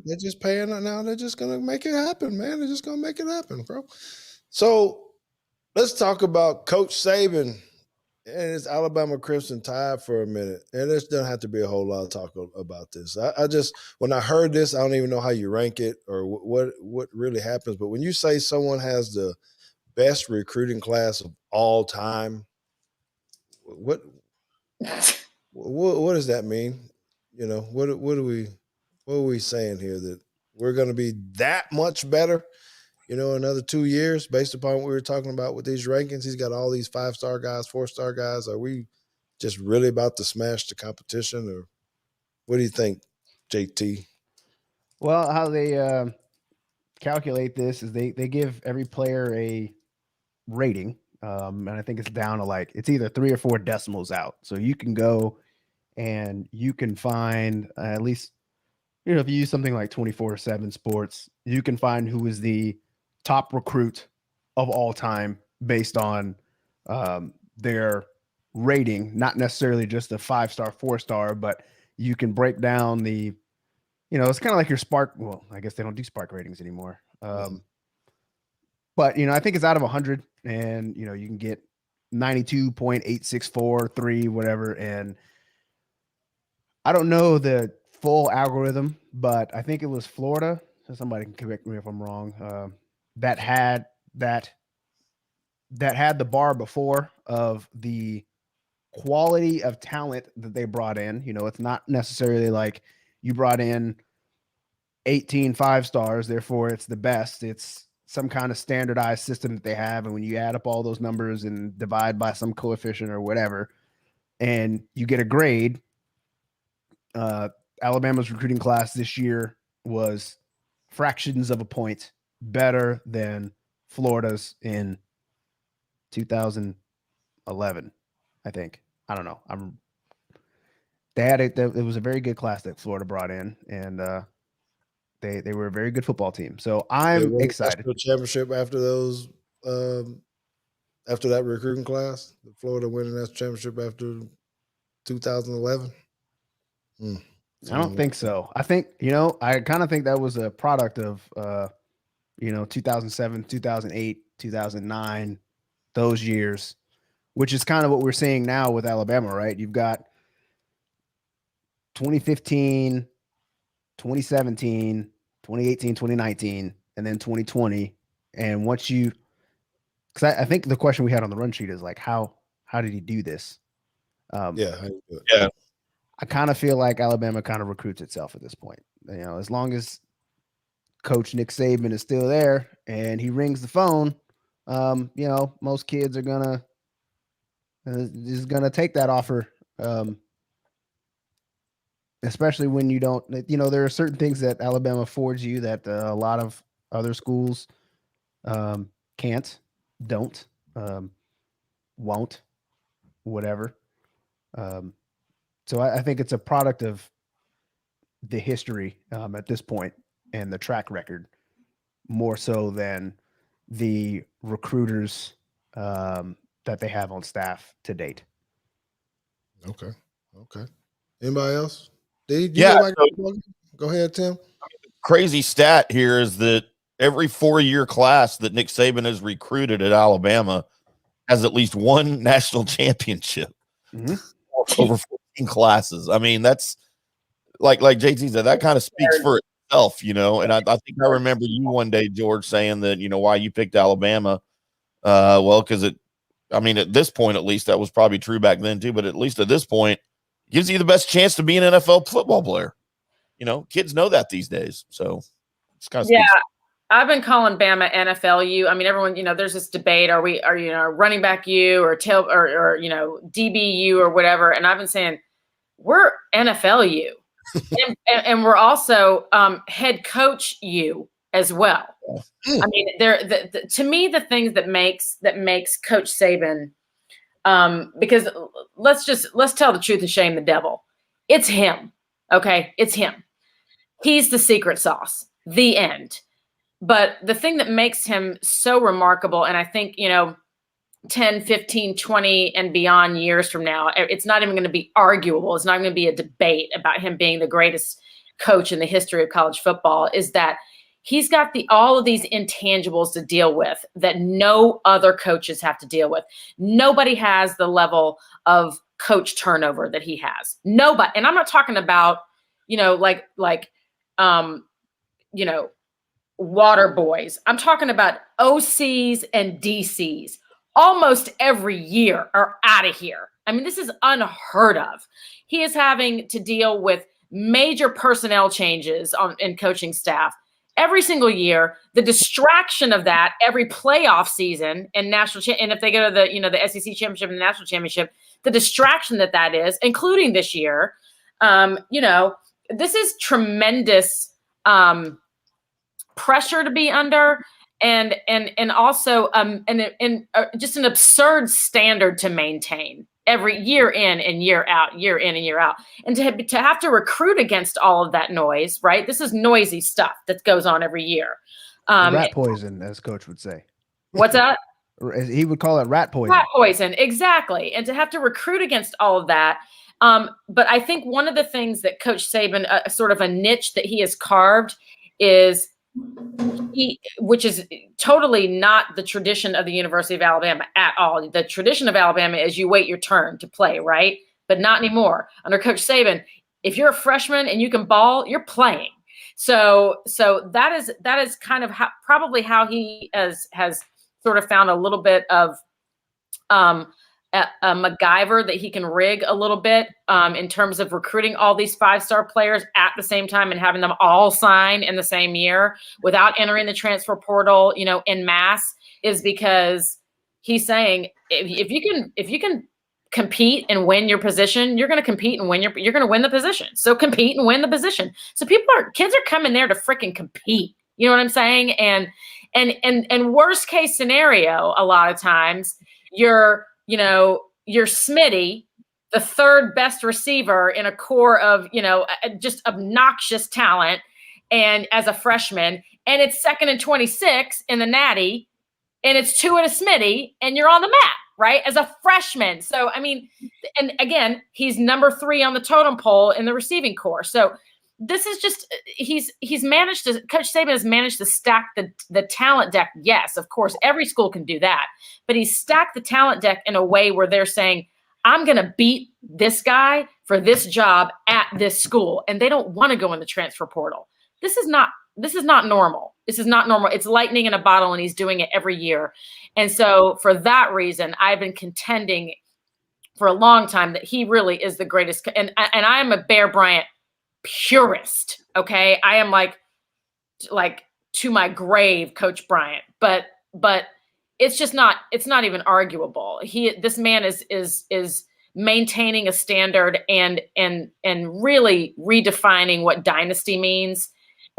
They're just paying it now. They're just going to make it happen, man. They're just going to make it happen, bro. So let's talk about Coach Saban And it's Alabama Crimson Tide for a minute. And there's doesn't have to be a whole lot of talk about this. I just, when I heard this, I don't even know how you rank it or what really happens. But when you say someone has the best recruiting class of all time, what does that mean? You know, what are we saying here, that we're going to be that much better, you know, another 2 years based upon what we were talking about with these rankings? He's got all these 5-star guys, 4-star guys. Are we just really about to smash the competition, or what do you think, JT? Well, how they calculate this is they give every player a rating, and I think it's down to like it's either 3 or 4 decimals out. So you can go and you can find at least, you know, if you use something like 24/7 Sports, you can find who is the top recruit of all time based on their rating, not necessarily just a 5-star, 4-star, but you can break down the, you know, it's kind of like your Spark. Well, I guess they don't do Spark ratings anymore. But, you know, I think it's out of 100, and, you know, you can get 92.8643, whatever. And I don't know the full algorithm, but I think it was Florida. So somebody can correct me if I'm wrong. That had the bar before of the quality of talent that they brought in. You know, it's not necessarily like you brought in 18 5-stars, therefore it's the best. It's some kind of standardized system that they have. And when you add up all those numbers and divide by some coefficient or whatever, and you get a grade, Alabama's recruiting class this year was fractions of a point better than Florida's in 2011, I think. I don't know. It was a very good class that Florida brought in, and they were a very good football team. So I'm excited. National championship after those, after that recruiting class, the Florida winning that championship after 2011. I don't think so. I think, you know, I kind of think that was a product of, you know, 2007, 2008, 2009, those years, which is kind of what we're seeing now with Alabama, right? You've got 2015, 2017, 2018, 2019, and then 2020. And once you, because I think the question we had on the run sheet is like, how did he do this? Yeah. I kind of feel like Alabama kind of recruits itself at this point. You know, as long as Coach Nick Saban is still there and he rings the phone, you know, most kids are gonna take that offer. Especially when you don't, you know, there are certain things that Alabama affords you that a lot of other schools can't, don't, won't, whatever. So I think it's a product of the history at this point and the track record, more so than the recruiters that they have on staff to date. Okay. Anybody else? Yeah. Go ahead, Tim. Crazy stat here is that every 4-year class that Nick Saban has recruited at Alabama has at least one national championship. Over 14 classes. I mean, that's like JT said, that kind of speaks for itself, you know. And I think I remember you one day, George, saying that, you know, why you picked Alabama. Well, because at this point, at least, that was probably true back then too, but at least at this point, it gives you the best chance to be an NFL football player. You know, kids know that these days. So it's kind of I've been calling Bama NFL U. I mean, everyone, you know, there's this debate: are you know, running back U or tail or you know, DBU or whatever? And I've been saying we're NFL U, and we're also head coach U as well. I mean, to me, the things that makes Coach Saban, because let's tell the truth and shame the devil. It's him. Okay, it's him. He's the secret sauce. The end. But the thing that makes him so remarkable, and I think, you know, 10, 15, 20 and beyond years from now, it's not even going to be arguable. It's not going to be a debate about him being the greatest coach in the history of college football, is that he's got all of these intangibles to deal with that no other coaches have to deal with. Nobody has the level of coach turnover that he has. Nobody. And I'm not talking about, water boys. I'm talking about OCs and DCs. Almost every year are out of here. I mean, this is unheard of. He is having to deal with major personnel changes in coaching staff every single year. The distraction of that every playoff season and and if they go to the SEC championship and the national championship, the distraction that is, including this year, this is tremendous pressure to be under, and also just an absurd standard to maintain every year in and year out, and to have to recruit against all of that noise, right? This is noisy stuff that goes on every year. Rat poison, as coach would say. What's that? He would call it rat poison. Rat poison, exactly. And to have to recruit against all of that. But I think one of the things that Coach Saban, sort of a niche that he has carved, is which is totally not the tradition of the University of Alabama at all. The tradition of Alabama is you wait your turn to play, right? But not anymore. Under Coach Saban, if you're a freshman and you can ball, you're playing. So that is kind of probably how he has sort of found a little bit of a MacGyver that he can rig a little bit in terms of recruiting all these 5-star players at the same time and having them all sign in the same year without entering the transfer portal, en masse, is because he's saying if you can compete and win your position, you're going to compete and you're going to win the position. So compete and win the position. So kids are coming there to freaking compete. You know what I'm saying? And worst case scenario, a lot of times you're Smitty, the third best receiver in a core of, just obnoxious talent, and as a freshman, and it's 2nd and 26 in the Natty, and it's 2 and a Smitty, and you're on the map, right? As a freshman. So, I mean, and again, he's number 3 on the totem pole in the receiving core. So this is just, Coach Saban has managed to stack the talent deck. Yes, of course, every school can do that, but he's stacked the talent deck in a way where they're saying, I'm going to beat this guy for this job at this school. And they don't want to go in the transfer portal. This is not normal. This is not normal. It's lightning in a bottle, and he's doing it every year. And so for that reason, I've been contending for a long time that he really is the greatest. And I am a Bear Bryant purist. Okay. I am like to my grave, Coach Bryant, but it's not even arguable. This man is maintaining a standard and really redefining what dynasty means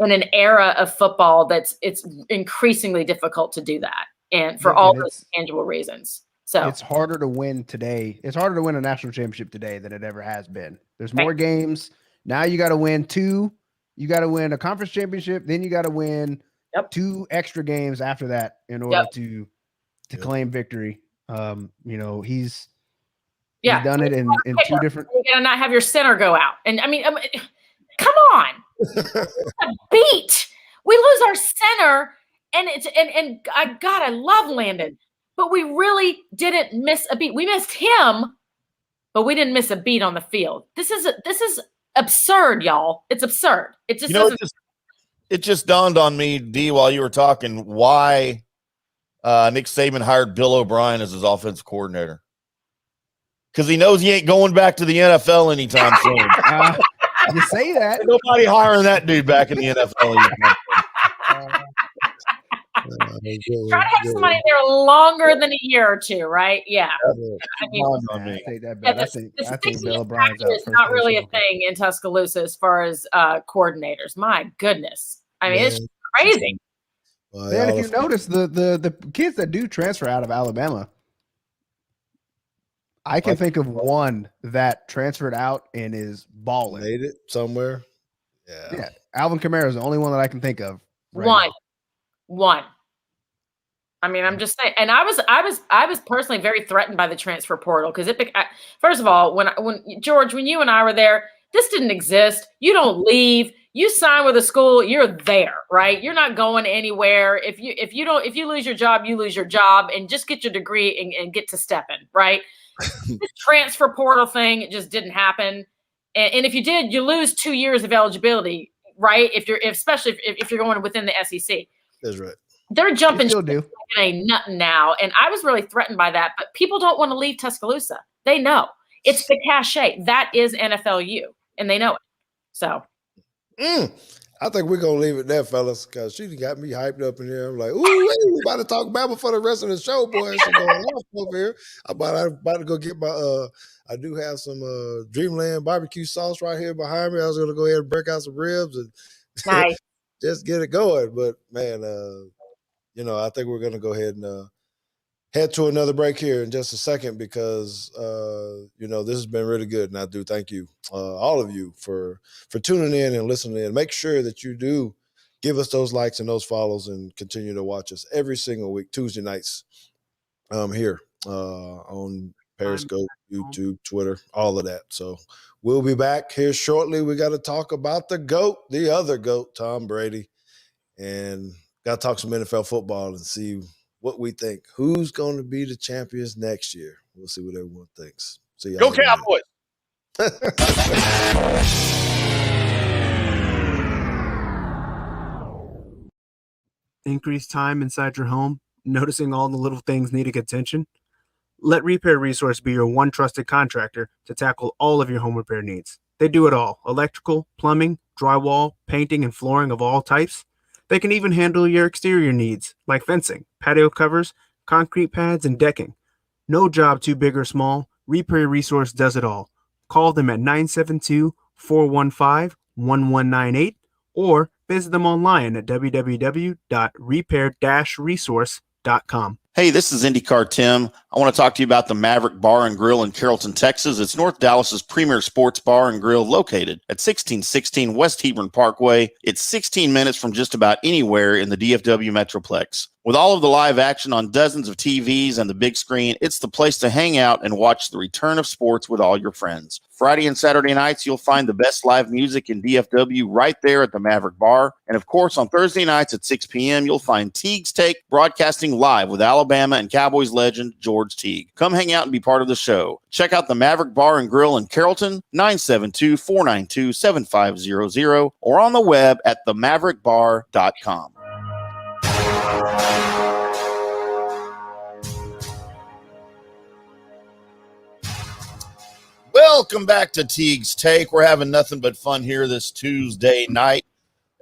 in an era of football it's increasingly difficult to do that. And for all those tangible reasons. So it's harder to win today. It's harder to win a national championship today than it ever has been. There's more games. Now you got to win 2. You got to win a conference championship. Then you got to win 2 extra games after that in order to claim victory. He's done it in 2 different. You got to not have your center go out. And I mean, come on, a beat. We lose our center, and God, I love Landon, but we really didn't miss a beat. We missed him, but we didn't miss a beat on the field. This is absurd, y'all. It's absurd. It just doesn't. It just dawned on me, D, while you were talking, why Nick Saban hired Bill O'Brien as his offensive coordinator. Because he knows he ain't going back to the NFL anytime soon. You say that. Ain't nobody hiring that dude back in the NFL anytime soon. Try to have somebody there longer than a year or 2, right? Yeah. I take that back. I think Bill O'Brien's is not really a thing in Tuscaloosa as far as coordinators. My goodness. I mean, it's crazy. Well, Man, if you notice the kids that do transfer out of Alabama, I can think of one that transferred out and is balling. Made it somewhere. Yeah. Alvin Kamara is the only one that I can think of. One. I mean, I'm just saying, and I was personally very threatened by the transfer portal because first of all, when George, when you and I were there, this didn't exist. You don't leave. you sign with a school, you're there, right? You're not going anywhere. If you lose your job, you lose your job, and just get your degree and get to stepping, right? This transfer portal thing, it just didn't happen. And if you did, you lose 2 years of eligibility, right? Especially if you're going within the SEC. That's right. They're jumping They still do. It ain't nothing now. And I was really threatened by that. But people don't want to leave Tuscaloosa. They know. It's the cachet. That is NFLU. And they know it. So. I think we're going to leave it there, fellas, because she got me hyped up in here. I'm like, ooh, we're about to talk Bama for the rest of the show, boy. She's going off over here. I'm about to go get my, I do have some Dreamland barbecue sauce right here behind me. I was going to go ahead and break out some ribs and Nice. just get it going. But, man, I think we're going to go ahead and head to another break here in just a second because, this has been really good. And I do thank you, all of you, for tuning in and listening in. Make sure that you do give us those likes and those follows and continue to watch us every single week, Tuesday nights here on Periscope, YouTube, Twitter, all of that. So we'll be back here shortly. We got to talk about the GOAT, the other GOAT, Tom Brady, and got to talk some NFL football and see what we think. Who's going to be the champions next year? We'll see what everyone thinks. See y'all. Go Cowboys! Increased time inside your home, noticing all the little things needing attention? Let Repair Resource be your one trusted contractor to tackle all of your home repair needs. They do it all: electrical, plumbing, drywall, painting, and flooring of all types. They can even handle your exterior needs, like fencing, patio covers, concrete pads, and decking. No job too big or small, Repair Resource does it all. Call them at 972-415-1198 or visit them online at www.repair-resource.com. Hey, this is IndyCar Tim. I want to talk to you about the Maverick Bar and Grill in Carrollton, Texas. It's North Dallas's premier sports bar and grill located at 1616 West Hebron Parkway. It's 16 minutes from just about anywhere in the DFW Metroplex. With all of the live action on dozens of TVs and the big screen, it's the place to hang out and watch the return of sports with all your friends. Friday and Saturday nights, you'll find the best live music in DFW right there at the Maverick Bar. And of course, on Thursday nights at 6 p.m., you'll find Teague's Take broadcasting live with Alabama and Cowboys legend George Teague. Come hang out and be part of the show. Check out the Maverick Bar and Grill in Carrollton, 972-492-7500, or on the web at themaverickbar.com. Welcome back to Teague's Take. We're having nothing but fun here this Tuesday night.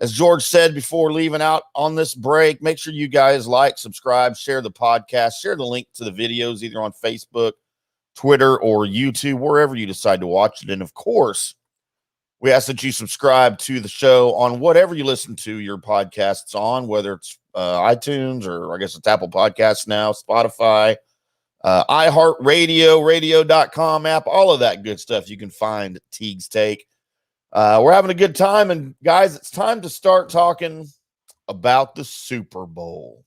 As George said before leaving out on this break, make sure you guys like, subscribe, share the podcast, share the link to the videos either on Facebook, Twitter, or YouTube, wherever you decide to watch it. And of course, we ask that you subscribe to the show on whatever you listen to your podcasts on, whether it's iTunes or I guess it's Apple Podcasts now, Spotify, iHeartRadio, radio.com app, all of that good stuff. You can find Teague's Take. We're having a good time. And guys, it's time to start talking about the Super Bowl.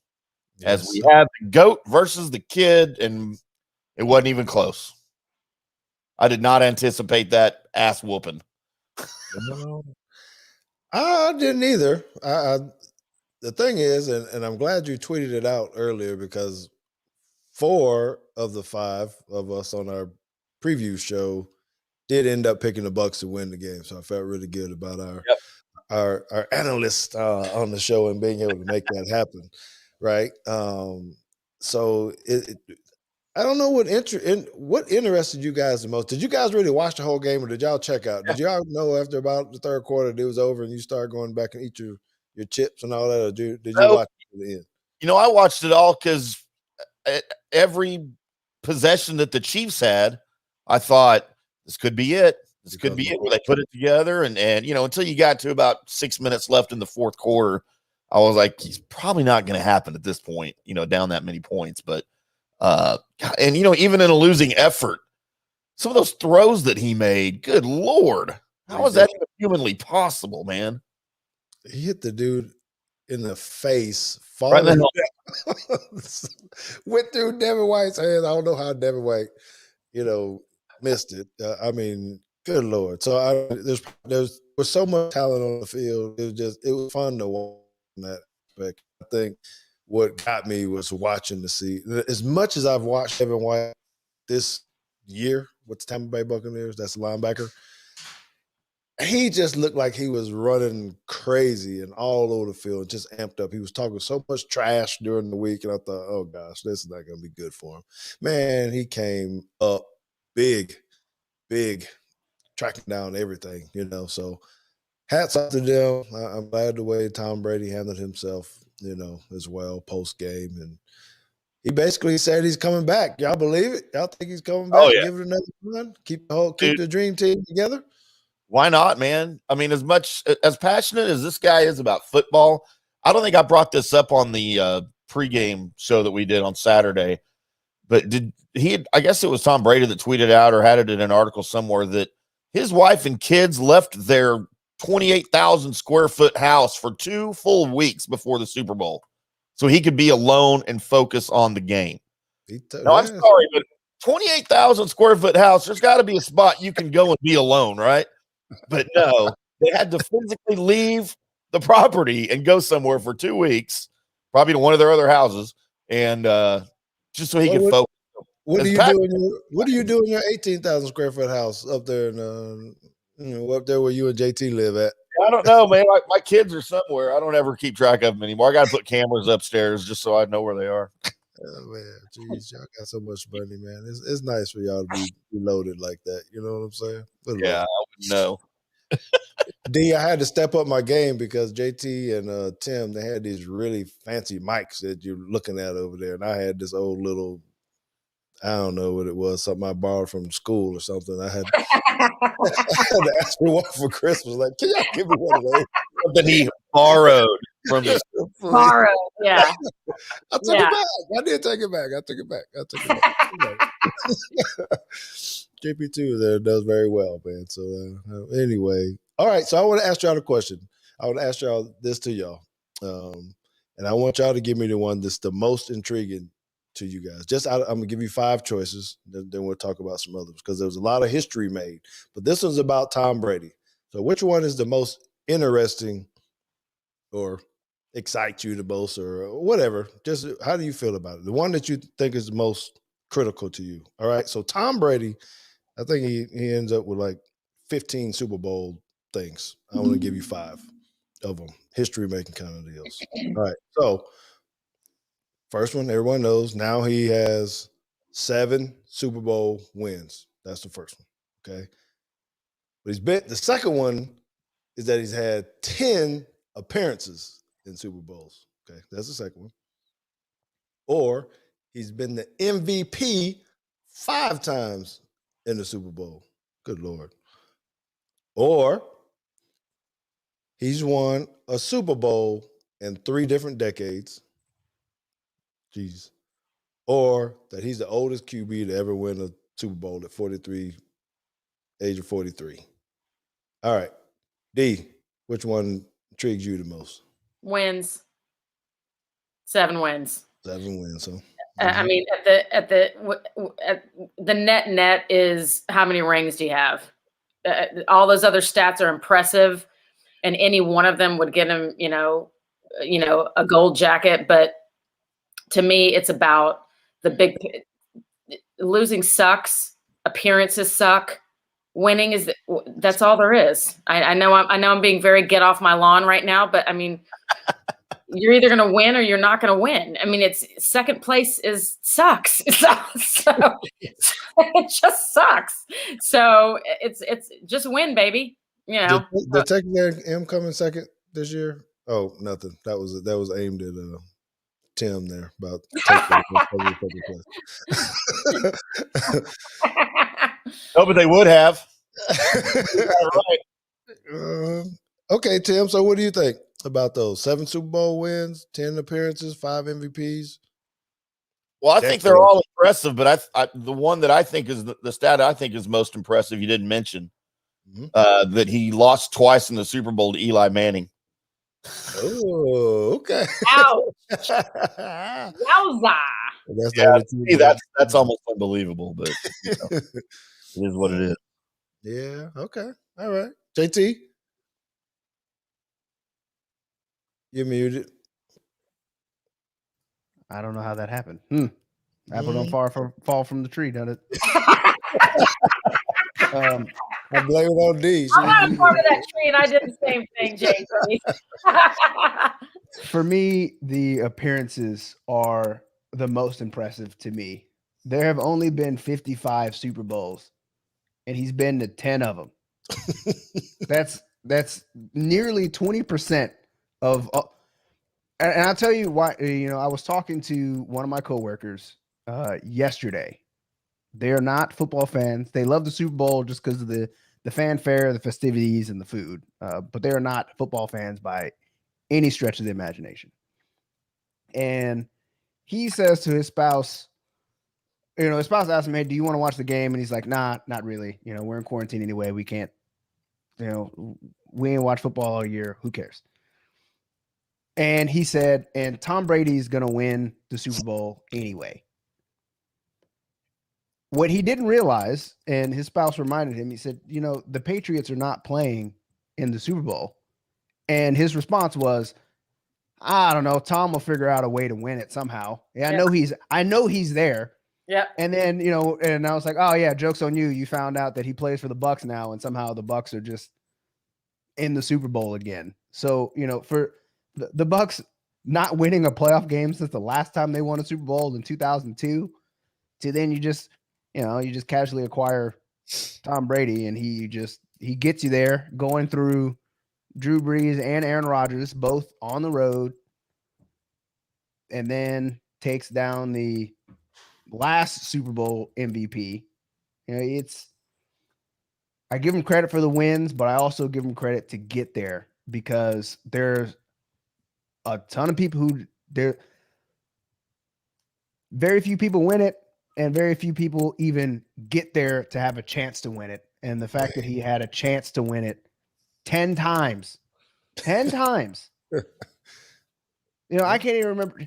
Yes. As we have the GOAT versus the kid, and it wasn't even close. I did not anticipate that ass whooping. No, I didn't either. The thing is, and I'm glad you tweeted it out earlier, because 4 of the 5 of us on our preview show did end up picking the Bucs to win the game. So I felt really good about our analyst on the show and being able to make that happen. Right. So I don't know what interested you guys the most. Did you guys really watch the whole game, or did y'all check out? Did y'all know after about the third quarter it was over and you started going back and eat your chips and all that? Or did you watch it to the end? I watched it all because every possession that the Chiefs had, I thought this could be it. This could be it where they put it together. And until you got to about 6 minutes left in the fourth quarter, I was like, he's probably not going to happen at this point, down that many points. But even in a losing effort, some of those throws that he made, good Lord, how is that even humanly possible, man? He hit the dude in the face, falling went through Devin White's hands. I don't know how Devin White, missed it. Good Lord. So there was so much talent on the field. It was fun to watch in that aspect. I think what got me was watching to see, as much as I've watched Evan White this year with the Tampa Bay Buccaneers, that's a linebacker. He just looked like he was running crazy and all over the field, just amped up. He was talking so much trash during the week, and I thought, oh gosh, this is not going to be good for him. Man, he came up big, tracking down everything, So hats off to them. I'm glad the way Tom Brady handled himself, as well post game, and he basically said he's coming back. Y'all believe it? Y'all think he's coming back? Oh, yeah. Give it another run. Keep the dream team together. Why not, man? I mean, as passionate as this guy is about football, I don't think I brought this up on the pregame show that we did on Saturday, but I guess it was Tom Brady that tweeted out or had it in an article somewhere that his wife and kids left their 28,000 square foot house for 2 full weeks before the Super Bowl so he could be alone and focus on the game. No, I'm sorry, but 28,000 square foot house, there's got to be a spot you can go and be alone, right? But no, they had to physically leave the property and go somewhere for 2 weeks, probably to one of their other houses, and just so he could focus. What do you do in your 18,000 square foot house up there up there where you and JT live at? I don't know, man. My kids are somewhere. I don't ever keep track of them anymore. I got to put cameras upstairs just so I know where they are. Oh man, jeez, y'all got so much money, man. It's nice for y'all to be loaded like that. You know what I'm saying? Yeah, I would know. D, I had to step up my game because JT and Tim, they had these really fancy mics that you're looking at over there, and I had this old little, I don't know what it was, something I borrowed from school or something. I had to ask me one for Christmas. Like, can y'all give me one of those? Something he borrowed from his Borrowed, yeah. I took it back. I did take it back. I took it back. JP2 there does very well, man. So anyway, all right. So I want to ask y'all a question. I want to ask y'all this to y'all, and I want y'all to give me the one that's the most intriguing to you guys. I'm gonna give you 5 choices, then we'll talk about some others because there's a lot of history made. But this one's about Tom Brady. So which one is the most interesting or excites you the most or whatever? Just how do you feel about it? The one that you think is the most critical to you. All right. So Tom Brady, I think he ends up with like 15 Super Bowl things. I want to give you 5 of them. History making kind of deals. All right. So first one, everyone knows now he has 7 Super Bowl wins. That's the first one. Okay. But the second one is that he's had 10 appearances in Super Bowls. Okay. That's the second one. Or he's been the MVP 5 times in the Super Bowl. Good Lord. Or he's won a Super Bowl in 3 different decades. Jeez. Or that he's the oldest QB to ever win a Super Bowl at 43, age of 43. All right. D, which one intrigues you the most? Wins. 7 wins. 7 wins, huh? I mean, at the net is how many rings do you have? All those other stats are impressive, and any one of them would get him, a gold jacket. But to me, it's about the big. Losing sucks. Appearances suck. Winning that's all there is. I know I'm being very get off my lawn right now, but I mean. You're either going to win or you're not going to win. I mean, it's second place sucks. So it just sucks. So it's just win, baby. Did Teague M come in second this year? Oh, nothing. That was aimed at Tim there about No, but they would have. Right. Okay, Tim. So what do you think about those 7 Super Bowl wins, 10 appearances, 5 MVPs? Well, I think they're all impressive, but the one that I think is the stat I think is most impressive, you didn't mention, that he lost twice in the Super Bowl to Eli Manning. Oh, okay. Ouch. Wowza. That's almost unbelievable, but it is what it is. Yeah. Okay. All right. JT, you muted. I don't know how that happened. Apple don't Mm. fall from the tree, doesn't it? I blame it on D. I'm not a part of that tree, and I did the same thing, JT. For me, the appearances are the most impressive to me. There have only been 55 Super Bowls, and he's been to 10 of them. That's nearly 20% of. And I'll tell you why. I was talking to one of my coworkers yesterday. They are not football fans. They love the Super Bowl just because of the fanfare, the festivities, and the food. But they are not football fans by any stretch of the imagination. And he says to his spouse, his spouse asks him, "Hey, do you want to watch the game?" And he's like, "Nah, not really. We're in quarantine anyway. We can't. We ain't watch football all year. Who cares?" And he said, "And Tom Brady's gonna win the Super Bowl anyway." What he didn't realize, and his spouse reminded him, he said, "The Patriots are not playing in the Super Bowl." And his response was, "I don't know. Tom will figure out a way to win it somehow. Yeah, I know he's there." Yep. And then, and I was like, "Oh yeah, joke's on you. You found out that he plays for the Bucks now, and somehow the Bucks are just in the Super Bowl again." So, for the Bucks not winning a playoff game since the last time they won a Super Bowl in 2002, to then you just casually acquire Tom Brady, and he gets you there, going through Drew Brees and Aaron Rodgers, both on the road, and then takes down the last Super Bowl MVP. I give him credit for the wins, but I also give him credit to get there, because there's a ton of people very few people win it, and very few people even get there to have a chance to win it. And the fact that he had a chance to win it 10 times, I can't even remember.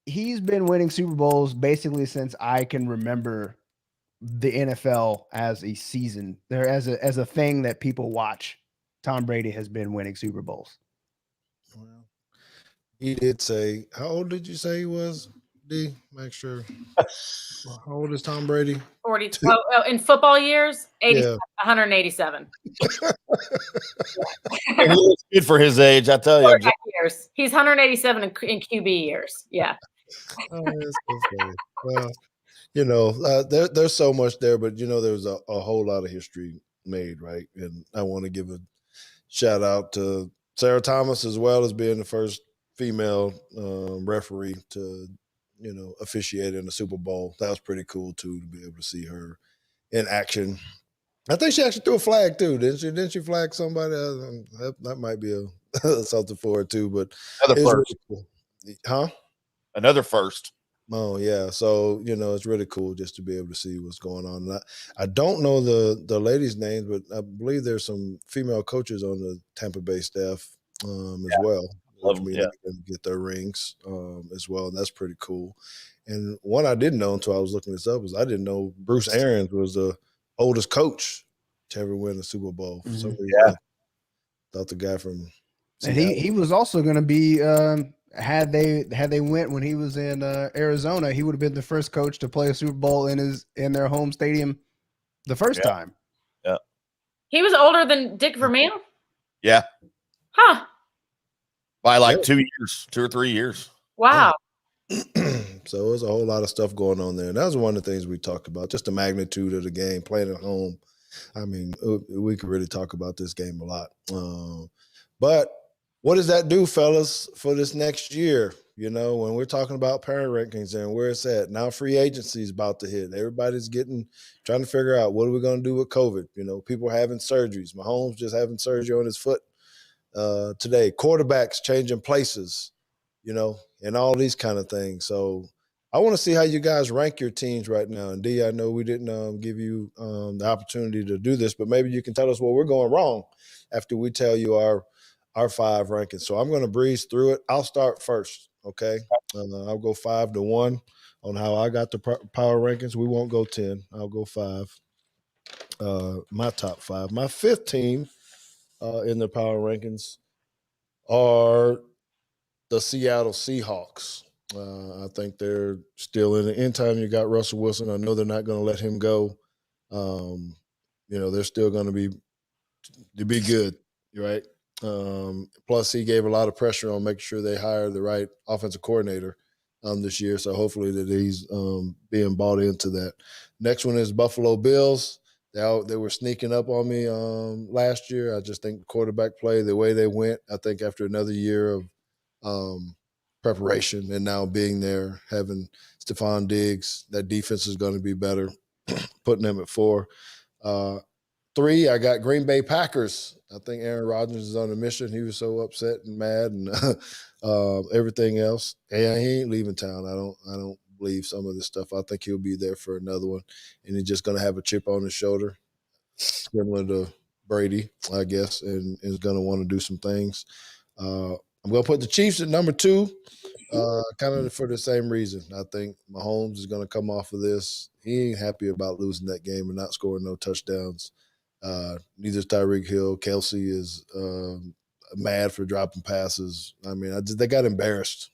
He's been winning Super Bowls basically since I can remember the NFL as a season, there as a thing that people watch. Tom Brady has been winning Super Bowls. Well, he did say, how old did you say he was? D, make sure. How old is Tom Brady? 40. In football years, 187. He looks good for his age, I tell you. Quarterback years. He's 187 in QB years. Yeah. Oh, that's so funny. Well, there's so much there, but there's a whole lot of history made, right? And I want to give a shout out to Sarah Thomas, as well as being the first female referee to officiate in the Super Bowl. That was pretty cool too, to be able to see her in action. I think she actually threw a flag too, didn't she? Didn't she flag somebody? That might be something for her too. But Another first. Really cool. Huh? Another first. Oh yeah, so it's really cool just to be able to see what's going on. And I don't know the ladies' names, but I believe there's some female coaches on the Tampa Bay staff as well, which means they can get their rings as well, and that's pretty cool. And one I didn't know until I was looking this up was I didn't know Bruce Arians was the oldest coach to ever win a Super Bowl. For some reason, I thought the guy from Seattle. And he was also going to be had they went when he was in Arizona, he would have been the first coach to play a Super Bowl in their home stadium the first time. Yeah. He was older than Dick Vermeil? Yeah. Huh. By like 2 or 3 years. Wow. So there's a whole lot of stuff going on there. And that was one of the things we talked about, just the magnitude of the game, playing at home. I mean, we could really talk about this game a lot. But what does that do, fellas, for this next year? When we're talking about power rankings and where it's at. Now free agency is about to hit. Everybody's trying to figure out what are we going to do with COVID. People having surgeries. Mahomes just having surgery on his foot today. Quarterbacks changing places, and all these kind of things. So I want to see how you guys rank your teams right now. And D, I know we didn't give you the opportunity to do this, but maybe you can tell us where we're going wrong after we tell you our 5 rankings. So I'm going to breeze through it. I'll start first, okay? I'll go 5-1 on how I got the power rankings. We won't go 10. I'll go 5. My top 5. My 5th team in the power rankings are the Seattle Seahawks. I think they're still in it. Anytime you got Russell Wilson, I know they're not going to let him go. They're still going to be good, right? Plus, he gave a lot of pressure on making sure they hire the right offensive coordinator this year. So hopefully that he's being bought into that. Next one is Buffalo Bills. They were sneaking up on me last year. I just think the quarterback play, the way they went, I think after another year of preparation and now being there, having Stephon Diggs, that defense is going to be better, putting them at 4. 3, I got Green Bay Packers. I think Aaron Rodgers is on a mission. He was so upset and mad and everything else. And he ain't leaving town. I don't believe some of this stuff. I think he'll be there for another one. And he's just going to have a chip on his shoulder, similar to Brady, I guess, and is going to want to do some things. I'm going to put the Chiefs at number 2, kind of for the same reason. I think Mahomes is going to come off of this. He ain't happy about losing that game and not scoring no touchdowns. Neither is Tyreek Hill. Kelsey is mad for dropping passes. I mean, they got embarrassed.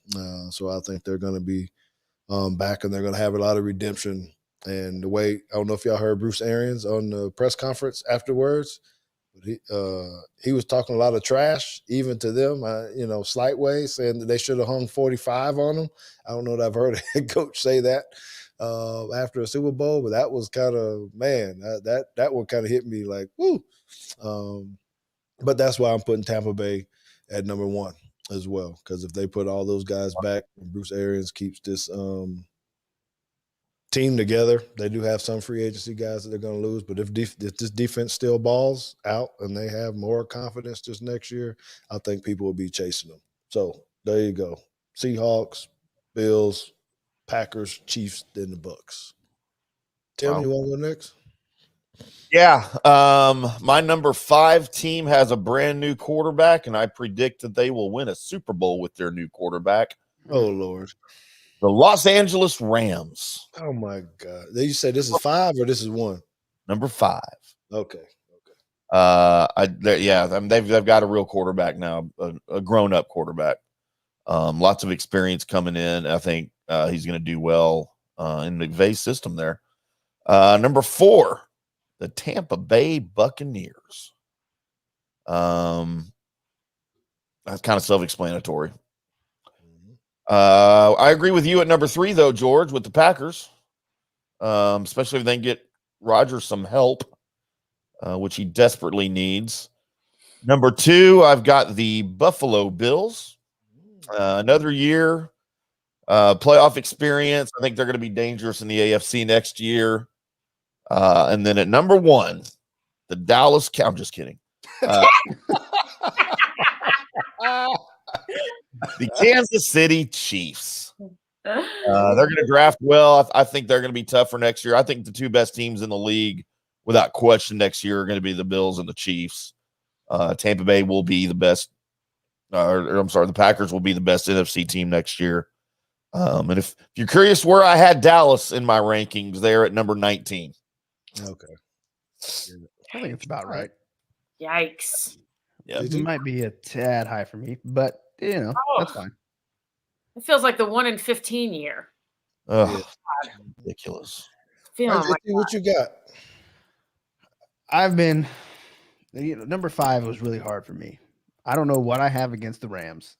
So I think they're going to be back, and they're going to have a lot of redemption. And the way, I don't know if y'all heard Bruce Arians on the press conference afterwards, but he was talking a lot of trash, even to them, slight way, saying that they should have hung 45 on them. I don't know that I've heard a head coach say that after a Super Bowl, but that was kind of, man, that one kind of hit me like, woo. But that's why I'm putting Tampa Bay at number 1 as well, because if they put all those guys back and Bruce Arians keeps this team together, they do have some free agency guys that they're going to lose, but if this defense still balls out and they have more confidence this next year, I think people will be chasing them. So there you go. Seahawks, Bills, Packers, Chiefs, then the Bucks. Tim, Wow. You want to go next? Yeah. My number 5 team has a brand new quarterback, and I predict that they will win a Super Bowl with their new quarterback. Oh, Lord. The Los Angeles Rams. Oh, my God. You say this is 5 or this is 1? Number 5. Okay. They've got a real quarterback now, a grown-up quarterback. Lots of experience coming in. I think he's going to do well in McVay's system there. Number 4, the Tampa Bay Buccaneers. That's kind of self-explanatory. I agree with you at number 3, though, George, with the Packers, especially if they can get Rodgers some help, which he desperately needs. Number 2, I've got the Buffalo Bills. Another year, playoff experience. I think they're going to be dangerous in the AFC next year. And then at number 1, the Dallas Cowboys. I'm just kidding. The Kansas City Chiefs. They're going to draft well. I think they're going to be tough for next year. I think the 2 best teams in the league, without question, next year are going to be the Bills and the Chiefs. Tampa Bay will be the best. The Packers will be the best NFC team next year. And if you're curious where I had Dallas in my rankings, they're at number 19. Okay. I think it's about right. Yikes. Yeah. It might be a tad high for me, but that's fine. It feels like the 1 in 15 year. Ugh, ridiculous. What you got? I've been, number 5 was really hard for me. I don't know what I have against the Rams,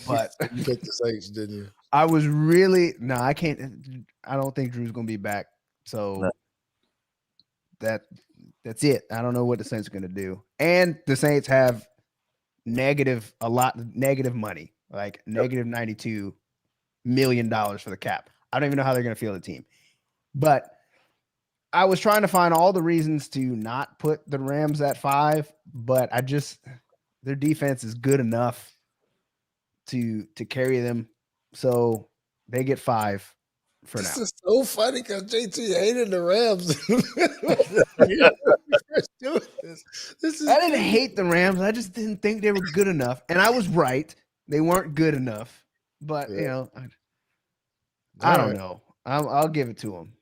but you picked the Saints, didn't you? I was really I can't. I don't think Drew's going to be back, so that's it. I don't know what the Saints are going to do, and the Saints have negative money, like negative $92 million for the cap. I don't even know how they're going to field the team, but I was trying to find all the reasons to not put the Rams at 5, but their defense is good enough to carry them. So they get 5 for now. This is so funny because JT hated the Rams. I didn't hate the Rams. I just didn't think they were good enough. And I was right. They weren't good enough. but Yeah. you know, I All don't right. know. I'll give it to him.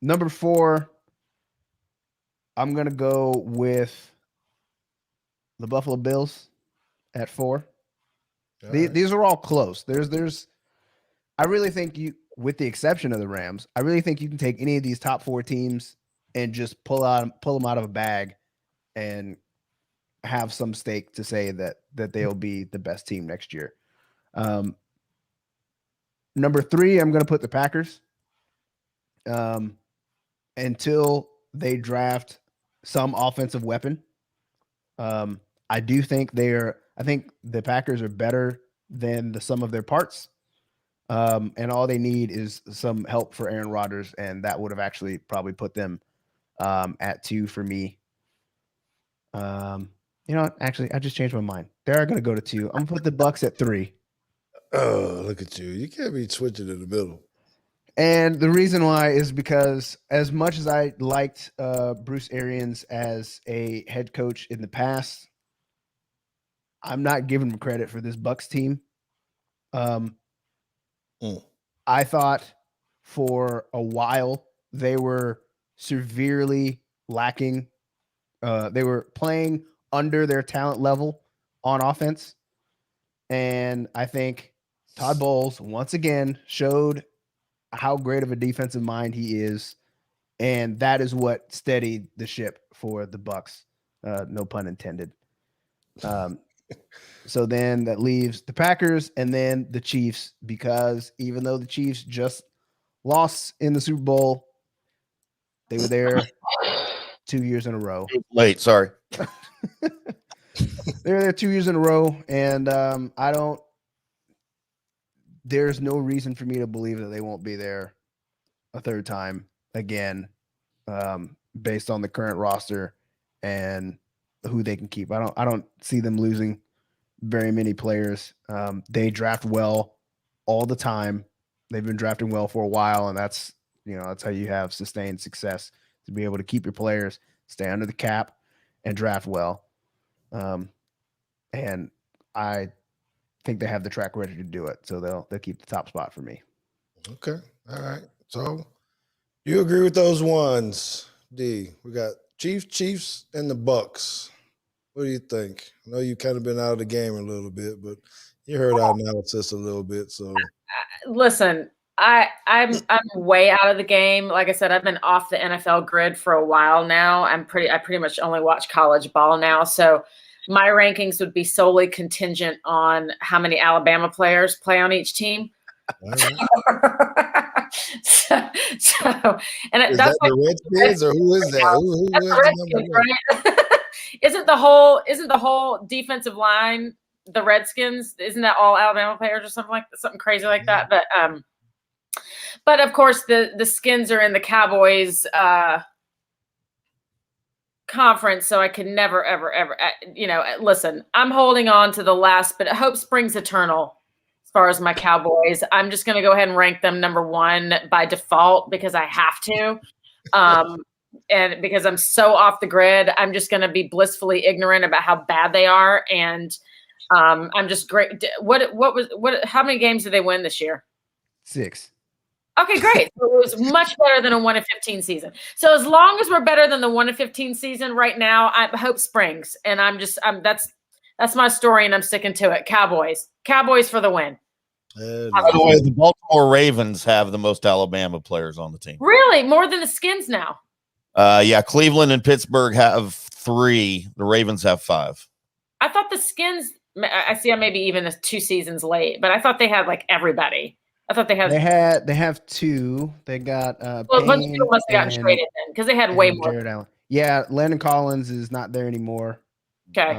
Number 4, I'm gonna go with the Buffalo Bills at 4. All right. These are all close. I really think with the exception of the Rams, I really think you can take any of these top 4 teams and just pull them out of a bag and have some stake to say that they'll be the best team next year. Number 3, I'm going to put the Packers. Until they draft some offensive weapon. I do think I think the Packers are better than the sum of their parts. And all they need is some help for Aaron Rodgers, and that would have actually probably put them at 2 for me. Actually, I just changed my mind. They're going to go to 2. I'm going to put the Bucks at 3. Oh, look at you. You can't be switching in the middle. And the reason why is because as much as I liked Bruce Arians as a head coach in the past, I'm not giving him credit for this Bucks team. I thought for a while they were severely lacking. They were playing under their talent level on offense. And I think Todd Bowles once again showed how great of a defensive mind he is, and that is what steadied the ship for the Bucks. No pun intended. So then that leaves the Packers and then the Chiefs, because even though the Chiefs just lost in the Super Bowl, they were there 2 years in a row. Late, sorry. They were there 2 years in a row, and there's no reason for me to believe that they won't be there a third time again, based on the current roster and who they can keep. I don't see them losing very many players. They draft well all the time. They've been drafting well for a while, and that's how you have sustained success, to be able to keep your players, stay under the cap, and draft well. And I think they have the track record to do it, so they'll keep the top spot for me. Okay. All right. So you agree with those ones, D? We got Chiefs, and the Bucks. What do you think? I know you kind of been out of the game a little bit, but you heard our analysis a little bit. So Listen, I'm way out of the game. Like I said, I've been off the NFL grid for a while now. I pretty much only watch college ball now. So my rankings would be solely contingent on how many Alabama players play on each team. so and is that's that the Redskins, or who is that? Who that's is the Redskins, right? Isn't the whole defensive line the Redskins? Isn't that all Alabama players or something crazy like that? But of course the Skins are in the Cowboys conference, so I can never ever listen. I'm holding on to the last, but hope springs eternal. As far as my Cowboys, I'm just going to go ahead and rank them number 1 by default because I have to. And because I'm so off the grid, I'm just going to be blissfully ignorant about how bad they are. And I'm just great. How many games did they win this year? 6. Okay, great. So it was much better than a 1-15 season. So as long as we're better than the 1-15 season right now, I hope springs. And that's my story, and I'm sticking to it. Cowboys for the win. By the way, the Baltimore Ravens have the most Alabama players on the team. Really? More than the Skins now? Yeah, Cleveland and Pittsburgh have 3. The Ravens have 5. I thought the Skins, I see, I maybe even 2 seasons late, but I thought they had like everybody. I thought they have 2. They got a bunch of people must have gotten traded then, because they had way more. Jared Allen. Yeah, Landon Collins is not there anymore. Okay.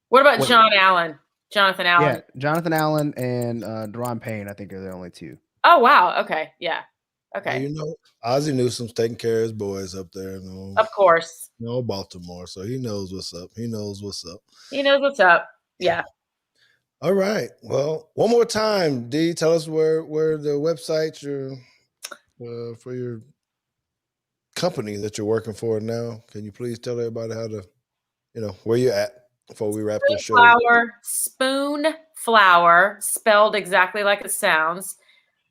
What about Jonathan Allen? Yeah, Jonathan Allen and Deron Payne, I think, are the only 2. Oh, wow. Okay. Yeah. Okay. Well, Ozzie Newsome's taking care of his boys up there. Of course. Baltimore, so he knows what's up. He knows what's up. Yeah. All right. Well, one more time, D, tell us where the website for your company that you're working for now. Can you please tell everybody how to, where you're at? before we wrap this show? Spoon Flour, spelled exactly like it sounds.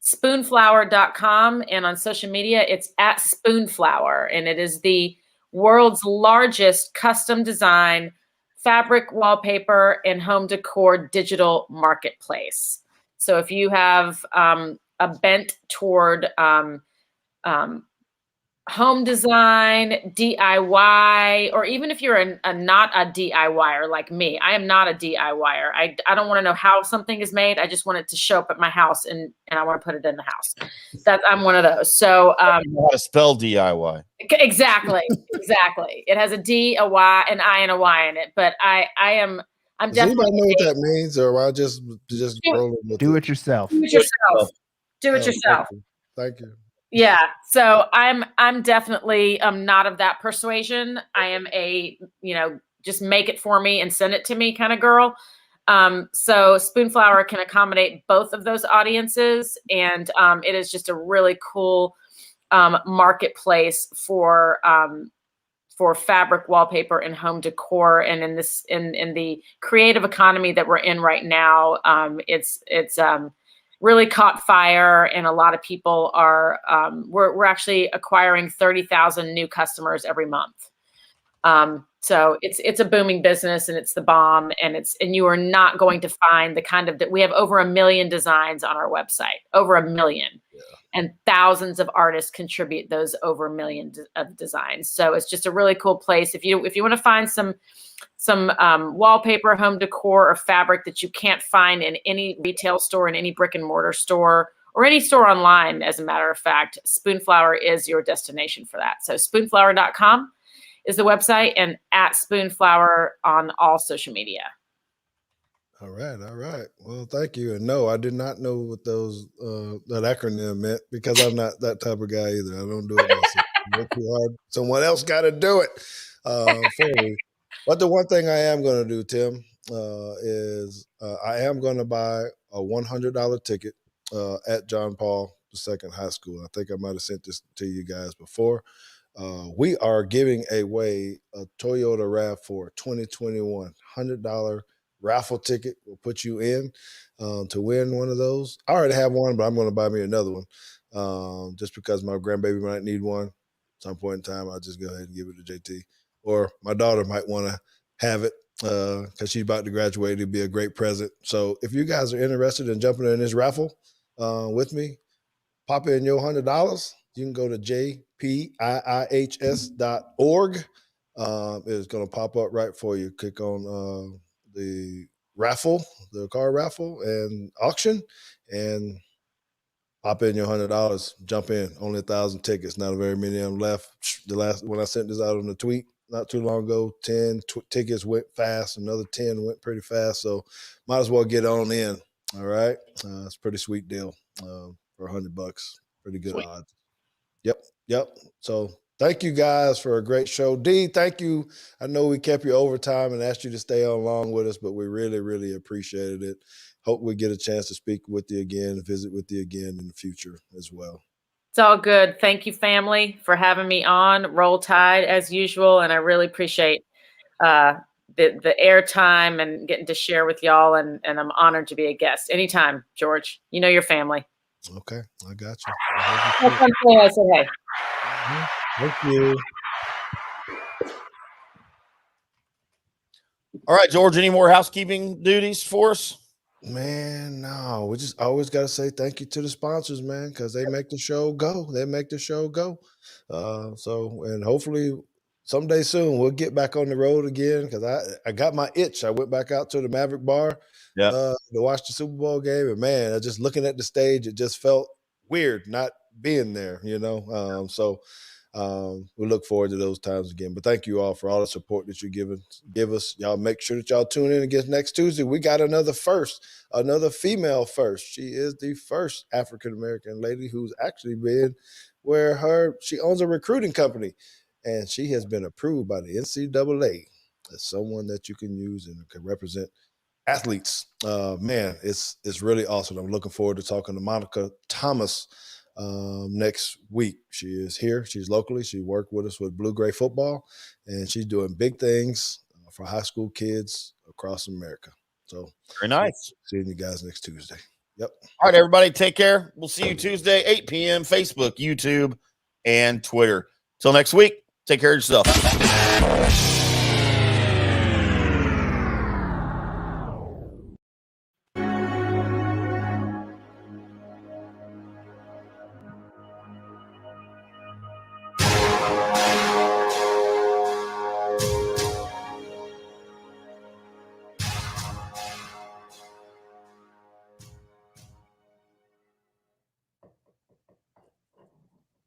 Spoonflower.com, and on social media, it's at Spoonflower, and it is the world's largest custom design fabric, wallpaper, and home decor digital marketplace. So if you have a bent toward home design, DIY, or even if you're not a DIYer like me, I am not a DIYer. I don't want to know how something is made. I just want it to show up at my house and I want to put it in the house. I'm one of those. So I don't know how to spell DIY. Exactly. It has a D, a Y, an I, and a Y in it. But I'm Does definitely. anybody know what that means, or am I just rolling with Do it yourself. Do it yourself. Do it yourself. Thank you. Yeah. So I'm definitely not of that persuasion. I am a, just make it for me and send it to me kind of girl. So Spoonflower can accommodate both of those audiences. And it is just a really cool marketplace for fabric, wallpaper, and home decor. And in the creative economy that we're in right now, it's really caught fire, and a lot of people are we're actually acquiring 30,000 new customers every month. So it's a booming business, and it's the bomb, and you are not going to find the kind of we have over 1 million designs on our website, over 1 million, and thousands of artists contribute those over 1 million of designs. So it's just a really cool place. If you want to find some wallpaper, home decor, or fabric that you can't find in any retail store, in any brick and mortar store, or any store online, as a matter of fact, Spoonflower is your destination for that. So spoonflower.com is the website, and at Spoonflower on all social media. All right. Well, thank you. And no, I did not know what that acronym meant, because I'm not that type of guy either. I don't do it myself. Work too hard. Someone else got to do it for me. But the one thing I am going to do, Tim, is I am going to buy a $100 ticket at John Paul II High School. I think I might have sent this to you guys before. We are giving away a Toyota RAV4 2021 $100 raffle ticket. Will put you in to win one of those. I already have one, but I'm going to buy me another one just because my grandbaby might need one. At some point in time, I'll just go ahead and give it to JT. Or my daughter might want to have it because she's about to graduate. It'd be a great present. So if you guys are interested in jumping in this raffle with me, pop in your $100. You can go to jpiihs.org. It's going to pop up right for you. Click on the raffle, the car raffle and auction, and pop in your $100. Jump in. Only 1,000 tickets. Not very many of them left. When I sent this out on the tweet not too long ago, 10 tickets went fast. Another 10 went pretty fast. So might as well get on in. All right. It's a pretty sweet deal for $100. Pretty good odds. Yep. So thank you guys for a great show. D, thank you. I know we kept you overtime and asked you to stay on long with us, but we really, really appreciated it. Hope we get a chance to speak with you again, visit with you again in the future as well. It's all good. Thank you, family, for having me on. Roll Tide as usual, and I really appreciate the airtime and getting to share with y'all, and I'm honored to be a guest. Anytime, George. You know your family. Okay, I got you. Thank you. All right, George, any more housekeeping duties for us? Man, no. We just always got to say thank you to the sponsors, man, because they make the show go. And hopefully someday soon we'll get back on the road again, because I got my itch. I went back out to the Maverick Bar to watch the Super Bowl game. And, man, just looking at the stage, it just felt weird not being there, we look forward to those times again. But thank you all for all the support that you give us. Y'all make sure that y'all tune in again next Tuesday. We got another female first. She is the first African-American lady who's actually been she owns a recruiting company, and she has been approved by the NCAA as someone that you can use and can represent athletes. Man, it's really awesome. I'm looking forward to talking to Monica Thomas next week. She is here. She's locally. She worked with us with Blue Gray football, and she's doing big things for high school kids across America. So Very nice. Seeing you guys next Tuesday. Yep. All right, everybody, take care. We'll see you Tuesday, 8 p.m., Facebook, YouTube, and Twitter. Till next week, take care of yourself.